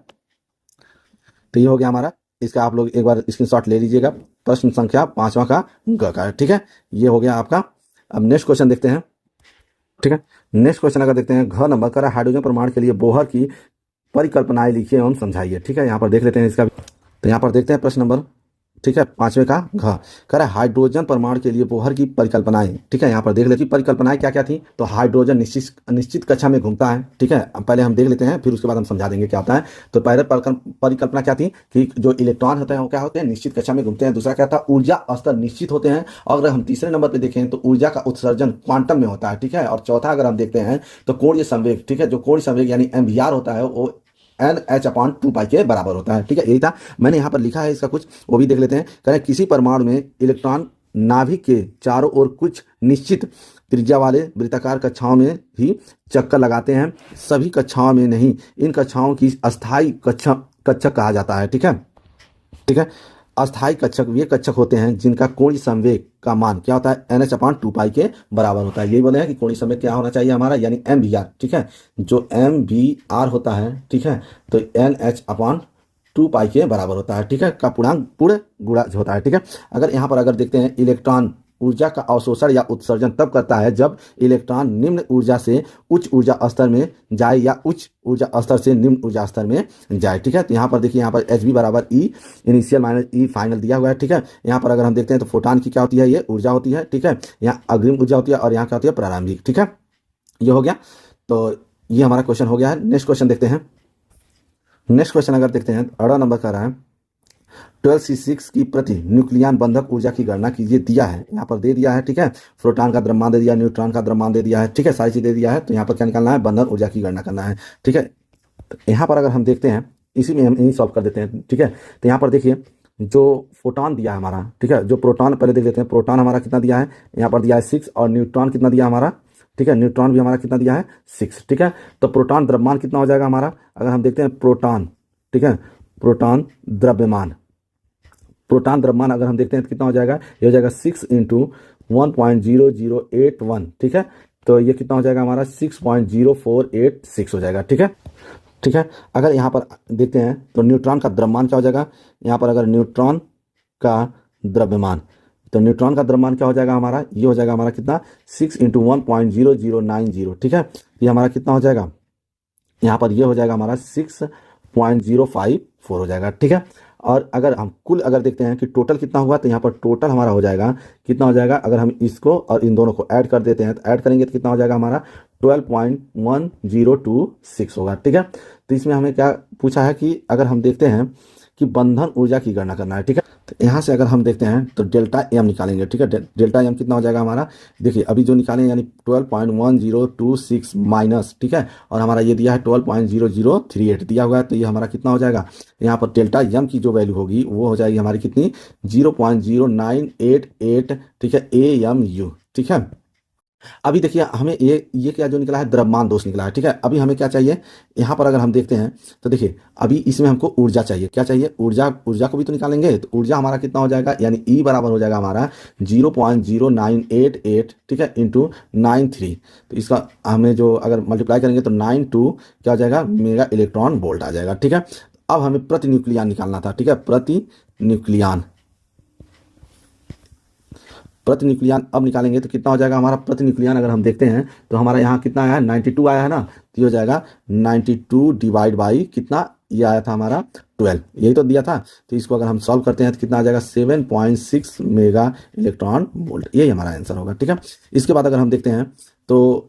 S1: तो ये हो गया हमारा, इसका आप लोग एक बार स्क्रीनशॉट ले लीजिएगा। प्रश्न संख्या पांचवा का ग का। ठीक है, ये हो गया आपका। अब नेक्स्ट क्वेश्चन देखते हैं। ठीक है, नेक्स्ट क्वेश्चन अगर देखते हैं, घ नंबर का हाइड्रोजन परमाणु के लिए बोहर की परिकल्पनाएं लिखिए एवं समझाइए। ठीक है, यहाँ पर देख लेते हैं इसका। तो यहाँ पर देखते हैं प्रश्न नंबर, ठीक है, पांचवे का घ कह रहा है हाइड्रोजन परमाणु के लिए बोहर की परिकल्पनाएं। ठीक है, यहाँ पर देख लेते हैं परिकल्पनाएं क्या क्या थी। तो हाइड्रोजन निश्चित कक्षा में घूमता है। ठीक है, पहले हम देख लेते हैं फिर उसके बाद हम समझा देंगे क्या होता है। तो पहले परिकल्पना क्या थी कि जो इलेक्ट्रॉन होते हैं वो क्या होते हैं, निश्चित कक्षा में घूमते हैं। दूसरा क्या था, ऊर्जा स्तर निश्चित होते हैं। और अगर हम तीसरे नंबर पर देखें तो ऊर्जा का उत्सर्जन क्वांटम में होता है। ठीक है, और चौथा अगर हम देखते हैं तो कोणीय संवेग, ठीक है, जो कोणीय संवेग यानी MVR होता है वो NH/2π के बराबर होता है। ठीक है, यही था, मैंने यहाँ पर लिखा है इसका कुछ, वो भी देख लेते हैं। करें किसी परमाणु में इलेक्ट्रॉन नाभिक के चारों ओर कुछ निश्चित त्रिज्या वाले वृत्ताकार कक्षाओं में ही चक्कर लगाते हैं, सभी कक्षाओं में नहीं। इन कक्षाओं की अस्थायी कक्षक कहा जाता है। ठीक है, ठीक है, अस्थायी कक्षक वे कक्षक होते हैं जिनका कोणीय संवेग का मान क्या होता है, NH/2π के बराबर होता है। यही बोले हैं कि कोणीय संवेग क्या होना चाहिए हमारा, यानी MVR। ठीक है, जो MVR होता है, ठीक है, तो NH/2π के बराबर होता है। ठीक है, का पूर्णांक पूरे गुणा होता है। ठीक है, अगर यहाँ पर अगर देखते हैं इलेक्ट्रॉन ऊर्जा का अवशोषण या उत्सर्जन तब करता है जब इलेक्ट्रॉन निम्न ऊर्जा से उच्च ऊर्जा स्तर में जाए या उच्च ऊर्जा स्तर से निम्न ऊर्जा स्तर में जाए। ठीक है, तो यहाँ पर देखिए, यहाँ पर HB बराबर E initial minus E final दिया हुआ है। ठीक है, यहाँ पर अगर हम देखते हैं तो फोटॉन की क्या होती है, ये ऊर्जा होती है। ठीक है, यहाँ अग्रिम ऊर्जा होती है और यहाँ क्या होती है, प्रारंभिक। ठीक है, ये हो गया। तो ये हमारा क्वेश्चन हो गया है। नेक्स्ट क्वेश्चन देखते हैं। नेक्स्ट क्वेश्चन अगर देखते हैं, 18 नंबर का रहा है 12C6 की प्रति न्यूक्लियन बंधक ऊर्जा की गणना कीजिए। दिया है, यहाँ पर दे दिया है। ठीक है, प्रोटॉन का द्रव्यमान दे दिया, न्यूट्रॉन का द्रव्यमान दे दिया है। ठीक है, सारी चीज दे दिया है। तो यहाँ पर क्या निकालना है, बंधन ऊर्जा की गणना करना है। ठीक है, तो यहाँ पर अगर हम देखते हैं, इसी में हम यही सॉल्व कर देते हैं। ठीक है, तो यहाँ पर देखिए जो फोटॉन दिया है हमारा, ठीक है, जो प्रोटॉन पहले देख लेते हैं। प्रोटॉन हमारा कितना दिया है, यहाँ पर दिया है 6, और न्यूट्रॉन कितना दिया हमारा, ठीक है, न्यूट्रॉन भी हमारा कितना दिया है 6। ठीक है, तो प्रोटॉन द्रव्यमान कितना हो जाएगा हमारा, अगर हम देखते हैं प्रोटॉन, ठीक है, प्रोटॉन द्रव्यमान अगर हम देखते हैं तो कितना हो जाएगा, ये हो जाएगा 6 × 1.0081। ठीक है, तो ये कितना हो जाएगा हमारा 6.0486 हो जाएगा। ठीक है, ठीक है, अगर यहाँ पर देखते हैं तो न्यूट्रॉन का द्रव्यमान क्या हो जाएगा, यहाँ पर अगर न्यूट्रॉन का द्रव्यमान, तो न्यूट्रॉन का द्रव्यमान क्या हो जाएगा हमारा, ये हो जाएगा हमारा कितना 6 × 1.0090। ठीक है, ये हमारा कितना हो जाएगा, यहाँ पर ये हो जाएगा हमारा 6.054 हो जाएगा। ठीक है, और अगर हम कुल अगर देखते हैं कि टोटल कितना हुआ, तो यहाँ पर टोटल हमारा हो जाएगा कितना हो जाएगा, अगर हम इसको और इन दोनों को ऐड कर देते हैं तो ऐड करेंगे तो कितना हो जाएगा हमारा 12.1026 होगा। ठीक है, तो इसमें हमें क्या पूछा है कि अगर हम देखते हैं कि बंधन ऊर्जा की गणना करना है। ठीक है, तो यहाँ से अगर हम देखते हैं तो डेल्टा एम निकालेंगे। ठीक है, डेल्टा एम कितना हो जाएगा हमारा, देखिए अभी जो निकालें यानी 12.1026 माइनस, ठीक है, और हमारा ये दिया है 12.0038 दिया हुआ है। तो ये हमारा कितना हो जाएगा, यहाँ पर डेल्टा एम की जो वैल्यू होगी वो हो जाएगी हमारी कितनी 0.0988। ठीक है, AMU। ठीक है, अभी देखिए हमें ये क्या जो निकला है, द्रव्यमान दोष निकला है, ठीक है। अभी हमें क्या चाहिए, यहाँ पर अगर हम देखते हैं तो देखिए अभी इसमें हमको ऊर्जा चाहिए। क्या चाहिए, ऊर्जा। ऊर्जा को भी तो निकालेंगे, तो ऊर्जा हमारा कितना हो जाएगा, यानी ई बराबर हो जाएगा हमारा 0.0988, ठीक है, इंटू 93। तो इसका हमें जो अगर मल्टीप्लाई करेंगे तो 92 क्या हो जाएगा, मेगा इलेक्ट्रॉन वोल्ट आ जाएगा, ठीक है। अब हमें प्रति न्यूक्लियन निकालना था, ठीक है, प्रति न्यूक्लियन। प्रति न्यूक्लियन अब निकालेंगे तो कितना हो जाएगा हमारा प्रति न्यूक्लियन, अगर हम देखते हैं तो हमारा यहाँ कितना आया है, 92 आया है ना। तो ये हो जाएगा 92 डिवाइड बाई कितना, ये आया था हमारा 12, यही तो दिया था। तो इसको अगर हम सॉल्व करते हैं तो कितना आ जाएगा, 7.6 मेगा इलेक्ट्रॉन वोल्ट, यही हमारा आंसर होगा, ठीक है। इसके बाद अगर हम देखते हैं तो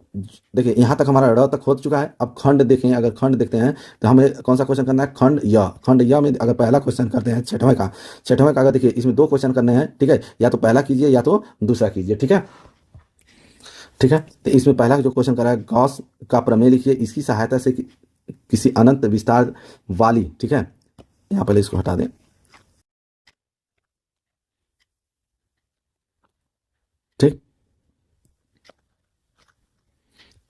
S1: देखिए यहाँ तक हमारा ड़ तक हो चुका है। अब खंड देखें, अगर खंड देखते हैं तो हमें कौन सा क्वेश्चन करना है, खंड य। खंड य में अगर पहला क्वेश्चन करते हैं छठवें का अगर देखिए इसमें दो क्वेश्चन करने हैं, ठीक है, या तो पहला कीजिए या तो दूसरा कीजिए, ठीक है। ठीक है, तो इसमें पहला जो क्वेश्चन करा है, गॉस का प्रमेय लिखिए इसकी सहायता से किसी अनंत विस्तार वाली, ठीक है, यहाँ पहले इसको हटा दें। ठीक,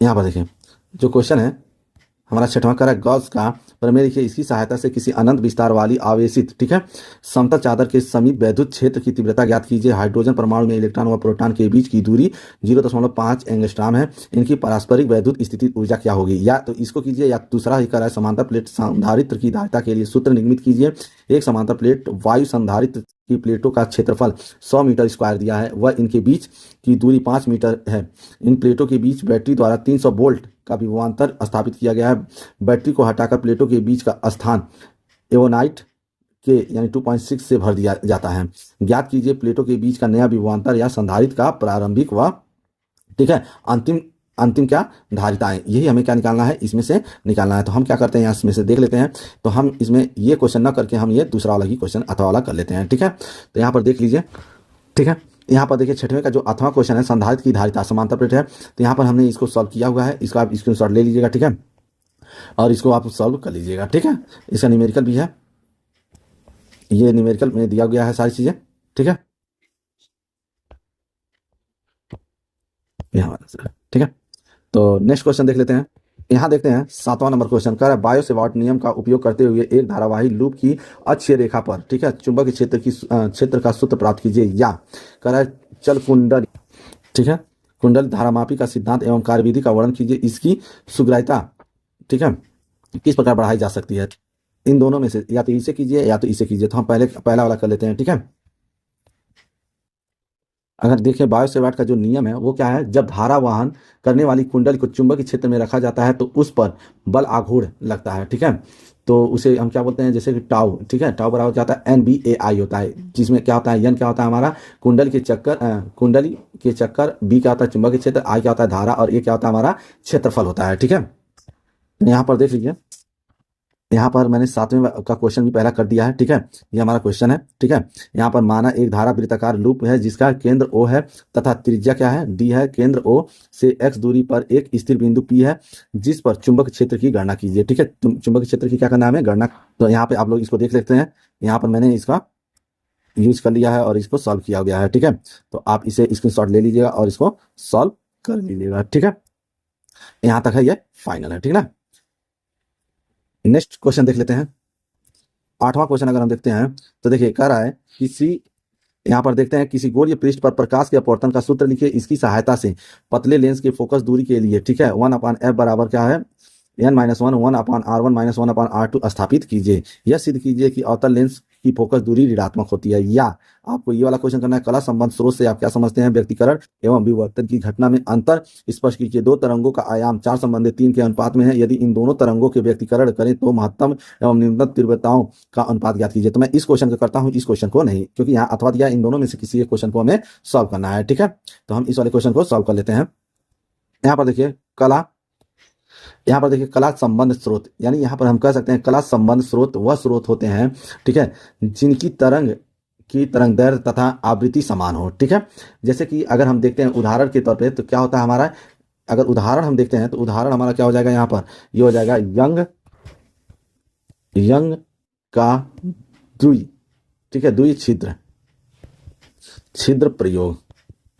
S1: यहाँ पर देखिए जो क्वेश्चन है हमारा छठवां करा, गॉस का प्रमेय लिखिए इसकी सहायता से किसी अनंत विस्तार वाली आवेशित, ठीक है, समतल चादर के समीप वैद्युत क्षेत्र की तीव्रता ज्ञात कीजिए। हाइड्रोजन परमाणु में इलेक्ट्रॉन व प्रोटॉन के बीच की दूरी 0.5 एंगस्ट्रॉम है। इनकी पारस्परिक वैद्युत स्थिति ऊर्जा क्या होगी, या तो इसको कीजिए या दूसरा ही करा, समांतर प्लेट संधारित्र की धारिता के लिए सूत्र निर्मित कीजिए। एक समांतर प्लेट वायु संधारित्र की प्लेटों का क्षेत्रफल 100 मीटर स्क्वायर दिया है, वह इनके बीच की दूरी 5 मीटर है। इन प्लेटों के बीच बैटरी द्वारा 300 वोल्ट का विभवांतर स्थापित किया गया है। बैटरी को हटाकर प्लेटों के बीच का स्थान एवोनाइट के यानी 2.6 से भर दिया जाता है। ज्ञात कीजिए प्लेटों के बीच का नया विभवांतर या संधारित्र का प्रारंभिक व, ठीक है, अंतिम अंतिम क्या धारिताएं, यही हमें क्या निकालना है, इसमें से निकालना है। तो हम क्या करते हैं, यहाँ इसमें से देख लेते हैं। तो हम इसमें ये क्वेश्चन ना करके हम ये दूसरा वाला ही क्वेश्चन अथवा वाला कर लेते हैं, ठीक है। तो यहाँ पर देख लीजिए, ठीक है, यहाँ पर देखिए छठवें का जो अथवा क्वेश्चन है, संधारित्र की धारिता समांतर प्लेट है। तो यहाँ पर हमने इसको सॉल्व किया हुआ है, इसका आप स्क्रीनशॉट ले लीजिएगा, ठीक है, और इसको आप सॉल्व कर लीजिएगा, ठीक है। इसका न्यूमेरिकल भी है, ये न्यूमेरिकल में दिया गया है सारी चीजें, ठीक है, यहाँ ठीक है। तो नेक्स्ट क्वेश्चन देख लेते हैं। यहाँ देखते हैं 7वां नंबर क्वेश्चन कर बायो सेवार्ट नियम का उपयोग करते हुए एक धारावाही लूप की अक्षीय रेखा पर, ठीक है, चुंबकीय क्षेत्र का सूत्र प्राप्त कीजिए। या कर चल कुंडल, ठीक है, कुंडल धारामापी का सिद्धांत एवं कार्यविधि का वर्णन कीजिए। इसकी सुग्राह्यता, ठीक है, किस प्रकार बढ़ाई जा सकती है। इन दोनों में से या तो इसे कीजिए या तो इसे कीजिए। तो हम पहले पहला वाला कर लेते हैं, ठीक है। अगर देखें बायो सेवार्ट का जो नियम है वो क्या है, जब धारा वहन करने वाली कुंडल को चुंबकीय क्षेत्र में रखा जाता है तो उस पर बल आघूर्ण लगता है, ठीक है। तो उसे हम क्या बोलते हैं, जैसे कि टाउ, ठीक है, टाउ बराबर क्या होता है, NBAI होता है, जिसमें क्या होता है, एन क्या होता है हमारा कुंडली के चक्कर, बी क्या होता है चुंबकीय क्षेत्र, आई क्या होता है धारा, और ये क्या होता है हमारा क्षेत्रफल होता है, ठीक है। तो यहाँ पर देख लीजिए, यहाँ पर मैंने 7वें का क्वेश्चन भी पहला कर दिया है, ठीक है, ये हमारा क्वेश्चन है, ठीक है। यहाँ पर माना एक धारा वृत्ताकार लूप है जिसका केंद्र O है तथा त्रिज्या क्या है, D है। केंद्र O से x दूरी पर एक स्थिर बिंदु P है जिस पर चुंबक क्षेत्र की गणना कीजिए, ठीक है। चुंबक क्षेत्र की क्या करना है, गणना। तो यहाँ पे आप लोग इसको देख सकते हैं, यहाँ पर मैंने इसका यूज कर लिया है और इसको सॉल्व किया गया है, ठीक है। तो आप इसे स्क्रीनशॉट ले लीजिएगा और इसको सॉल्व कर लीजिएगा, ठीक है। यहाँ तक है, ये फाइनल है, ठीक है ना। नेक्स्ट क्वेश्चन देख लेते हैं। 8वां क्वेश्चन अगर हम देखते हैं तो देखिए कह रहा है किसी, यहाँ पर देखते हैं किसी गोलीय पृष्ठ पर प्रकाश के अपवर्तन का सूत्र लिखिए इसकी सहायता से पतले लेंस के फोकस दूरी के लिए, ठीक है, 1/f बराबर क्या है, n-1 1/r1 - 1/r2 स्थापित कीजिए। यह सिद्ध कीजिए कि अवतल लेंस की फोकस दूरी ऋणात्मक होती है। या आपको ये वाला क्वेश्चन करना है, कला संबंध स्रोत से आप क्या समझते हैं, व्यक्तिकरण एवं विवर्तन की घटना में अंतर स्पष्ट कीजिए। दो तरंगों का आयाम 4 संबंधित 3 के अनुपात में है। यदि इन दोनों तरंगों के व्यक्तिकरण करें तो महत्तम एवं न्यूनतम तीव्रताओं का अनुपात ज्ञात कीजिए। तो मैं इस क्वेश्चन को करता हूँ, इस क्वेश्चन को नहीं, क्योंकि यहाँ अथवा दिया, इन दोनों में से किसी एक क्वेश्चन को हमें सॉल्व करना है, ठीक है। तो हम इस वाले क्वेश्चन को सॉल्व कर लेते हैं। यहाँ पर देखिए कला, यहाँ पर देखिए कला संबंध स्रोत, यानी यहाँ पर हम कह सकते हैं कला संबंध स्रोत वह स्रोत होते हैं, ठीक है, जिनकी तरंग की तरंग दैर्ध्य तथा आवृत्ति समान हो, ठीक है। जैसे कि अगर हम देखते हैं उदाहरण के तौर पे तो क्या होता है हमारा, अगर उदाहरण हम देखते हैं तो उदाहरण हमारा क्या हो जाएगा, यहाँ पर ये हो जाएगा यंग का द्वि, ठीक है, द्वि छिद्र प्रयोग,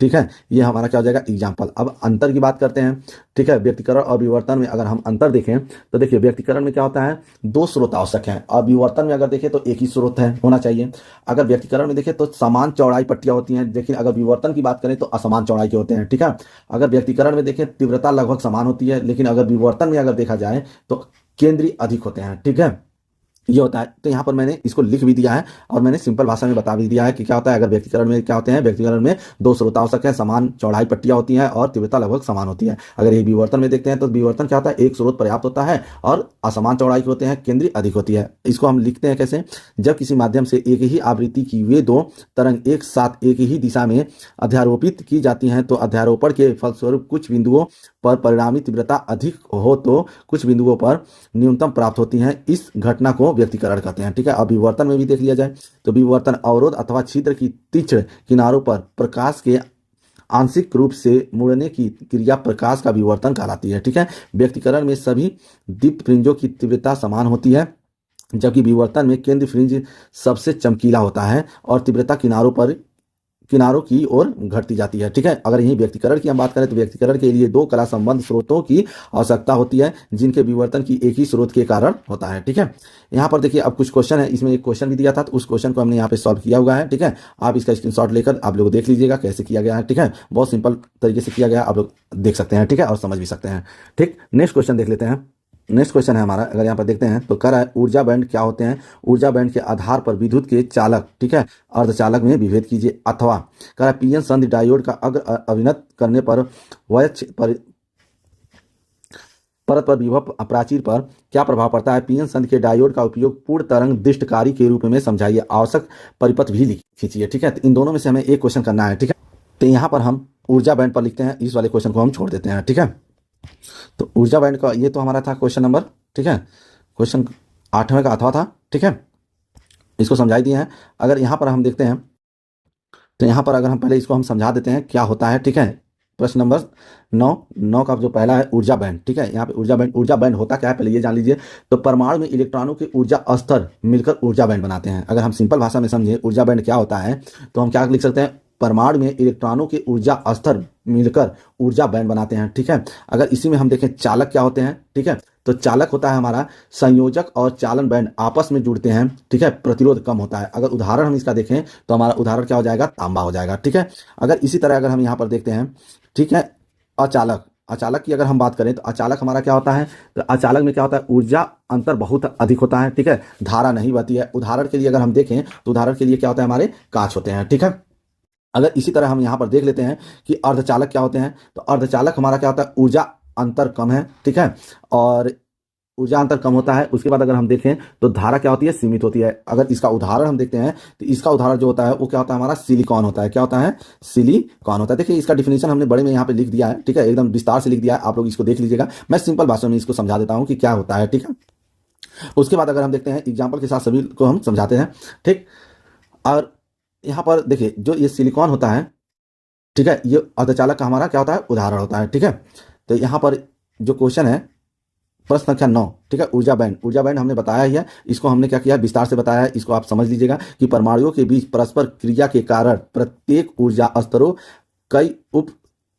S1: ठीक है, ये हमारा क्या हो जाएगा एग्जाम्पल। अब अंतर की बात करते हैं, ठीक है। व्यक्तिकरण और विवर्तन में अगर हम अंतर देखें तो देखिए व्यक्तिकरण में क्या होता है, दो स्रोत आवश्यक हैं, और विवर्तन में अगर देखें तो एक ही स्रोत है होना चाहिए। अगर व्यक्तिकरण में देखें तो समान चौड़ाई पट्टियां होती हैं, लेकिन अगर विवर्तन की बात करें तो असमान चौड़ाई के होते हैं, ठीक है। अगर व्यक्तिकरण में देखें तीव्रता लगभग समान होती है, लेकिन अगर विवर्तन में अगर देखा जाए तो केंद्रीय अधिक होते हैं, ठीक है, ये होता है। तो यहाँ पर मैंने इसको लिख भी दिया है और मैंने सिंपल भाषा में बता भी दिया है कि क्या होता है। अगर व्यक्तिकरण में क्या होते हैं, व्यक्तिकरण में दो स्रोत आवश्यक है, समान चौड़ाई पट्टियां होती हैं और तीव्रता लगभग समान होती है। अगर ये विवर्तन में देखते हैं तो विवर्तन क्या होता है, एक स्रोत पर्याप्त होता है और असमान चौड़ाई के होते हैं, केंद्रीय अधिक होती है। इसको हम लिखते हैं कैसे, जब किसी माध्यम से एक ही आवृत्ति की वे दो तरंग एक साथ एक ही दिशा में अध्यारोपित की जाती हैं तो अध्यारोपण के फलस्वरूप कुछ बिंदुओं पर परिणामी तीव्रता अधिक हो तो कुछ बिंदुओं पर न्यूनतम प्राप्त होती है। इस घटना को व्यक्तिकरण कहते हैं, ठीक है। अब विवर्तन में भी देख लिया जाए तो विवर्तन अवरोध अथवा छिद्र की तीक्ष्ण किनारों पर प्रकाश के आंशिक रूप से मुड़ने की क्रिया प्रकाश का विवर्तन कहलाती है, ठीक है। व्यक्तिकरण में सभी दीप्त फ्रिंजों की तीव्रता समान होती है, जबकि विवर्तन में केंद्र फ्रिंज सबसे चमकीला होता है और तीव्रता किनारों की ओर घटती जाती है, ठीक है। अगर यही व्यक्तिकरण की हम बात करें तो व्यक्तिकरण के लिए दो कला संबंध स्रोतों की आवश्यकता होती है, जिनके विवर्तन की एक ही स्रोत के कारण होता है, ठीक है। यहाँ पर देखिए अब कुछ क्वेश्चन है, इसमें एक क्वेश्चन भी दिया था तो उस क्वेश्चन को हमने यहाँ पे सॉल्व किया हुआ है, ठीक है। आप इसका स्क्रीनशॉट लेकर आप लोग देख लीजिएगा कैसे किया गया है, ठीक है। बहुत सिंपल तरीके से किया गया, आप लोग देख सकते हैं, ठीक है, और समझ भी सकते हैं, ठीक। नेक्स्ट क्वेश्चन देख लेते हैं। नेक्स्ट क्वेश्चन है हमारा, अगर यहाँ पर देखते हैं तो कह रहा है ऊर्जा बैंड क्या होते हैं। ऊर्जा बैंड के आधार पर विद्युत के चालक, ठीक है, अर्धचालक में विभेद कीजिए। अथवा कह रहा है पीएन संधि डायोड का अग्र अभिनत करने पर परत पर विभव प्राचीर पर क्या प्रभाव पड़ता है। पीएन संधि के डायोड का उपयोग पूर्ण तरंग दृष्टकारी के रूप में समझाइए। आवश्यक परिपथ भी खींचिए, ठीक है। तो इन दोनों में से हमें एक क्वेश्चन करना है, ठीक है। तो यहाँ पर हम ऊर्जा बैंड पर लिखते हैं, इस वाले क्वेश्चन को हम छोड़ देते हैं, ठीक है। तो ऊर्जा बैंड का ये तो हमारा था क्वेश्चन नंबर, ठीक है, क्वेश्चन 8वें का अथवा था, ठीक है, इसको समझाई दिए हैं। अगर यहाँ पर हम देखते हैं तो यहाँ पर अगर हम पहले इसको हम समझा देते हैं क्या होता है, ठीक है। प्रश्न नंबर 9 का जो पहला है ऊर्जा बैंड, ठीक है। यहाँ पे ऊर्जा बैंड होता क्या है पहले ये जान लीजिए। तो परमाणु में इलेक्ट्रॉनों के ऊर्जा स्तर मिलकर ऊर्जा बैंड बनाते हैं। अगर हम सिंपल भाषा में समझे ऊर्जा बैंड क्या होता है तो हम क्या लिख सकते हैं, परमाणु में इलेक्ट्रॉनों के ऊर्जा स्तर मिलकर ऊर्जा बैंड बनाते हैं, ठीक है। अगर इसी में हम देखें चालक क्या होते हैं, ठीक है, तो चालक होता है हमारा संयोजक और चालन बैंड आपस में जुड़ते हैं, ठीक है, प्रतिरोध कम होता है। अगर उदाहरण हम इसका देखें तो हमारा उदाहरण क्या हो जाएगा, तांबा हो जाएगा, ठीक है। अगर इसी तरह अगर हम यहाँ पर देखते हैं, ठीक है, अचालक की अगर हम बात करें तो अचालक हमारा क्या होता है, तो अचालक में क्या होता है, ऊर्जा अंतर बहुत अधिक होता है, ठीक है, धारा नहीं बहती है। उदाहरण के लिए अगर हम देखें तो उदाहरण के लिए क्या होता है, हमारे कांच होते हैं, ठीक है। अगर इसी तरह हम यहाँ पर देख लेते हैं कि अर्धचालक क्या होते हैं, तो अर्धचालक हमारा क्या होता है, ऊर्जा अंतर कम है, ठीक है, और ऊर्जा अंतर कम होता है। उसके बाद अगर हम देखें तो धारा क्या होती है, सीमित होती है। अगर इसका उदाहरण हम देखते हैं तो इसका उदाहरण जो होता है वो क्या होता है, हमारा सिलिकॉन होता है। क्या होता है, सिलिकॉन होता है। देखिए इसका डिफिनेशन हमने बड़े में यहाँ पे लिख दिया है, ठीक है, एकदम विस्तार से लिख दिया है, आप लोग इसको देख लीजिएगा। मैं सिंपल भाषा में इसको समझा देता हूँ कि क्या होता है, ठीक है। उसके बाद अगर हम देखते हैं एग्जाम्पल के साथ सभी को हम समझाते हैं, ठीक। और यहाँ पर देखिए जो ये सिलिकॉन होता है, ठीक है, ये अर्धचालक का हमारा क्या होता है, उदाहरण होता है, ठीक है। तो यहाँ पर जो क्वेश्चन है प्रश्न संख्या 9, ठीक है, ऊर्जा बैंड हमने बताया ही है, इसको हमने क्या किया, विस्तार से बताया है। इसको आप समझ लीजिएगा कि परमाणुओं के बीच परस्पर क्रिया के कारण प्रत्येक ऊर्जा स्तरों कई उप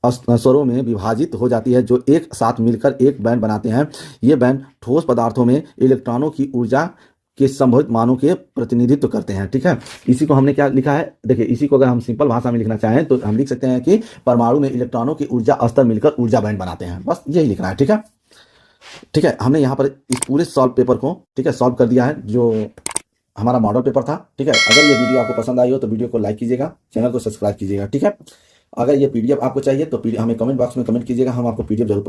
S1: स्वरों में विभाजित हो जाती है, जो एक साथ मिलकर एक बैंड बनाते हैं। ये बैंड ठोस पदार्थों में इलेक्ट्रॉनों की ऊर्जा के संभावित मानों के प्रतिनिधित्व करते हैं, ठीक है। इसी को हमने क्या लिखा है, देखिए इसी को अगर हम सिंपल भाषा में लिखना चाहें तो हम लिख सकते हैं कि परमाणु में इलेक्ट्रॉनों की ऊर्जा स्तर मिलकर ऊर्जा बैंड बनाते हैं, बस यही लिखना है, ठीक है। ठीक है, हमने यहाँ पर इस पूरे सॉल्व पेपर को, ठीक है, सॉल्व कर दिया है, जो हमारा मॉडल पेपर था, ठीक है। अगर ये वीडियो आपको पसंद आई हो तो वीडियो को लाइक कीजिएगा, चैनल को सब्सक्राइब कीजिएगा, ठीक है। अगर ये पीडीएफ आपको चाहिए तो हमें कमेंट बॉक्स में कमेंट कीजिएगा, हम आपको पीडीएफ जरूर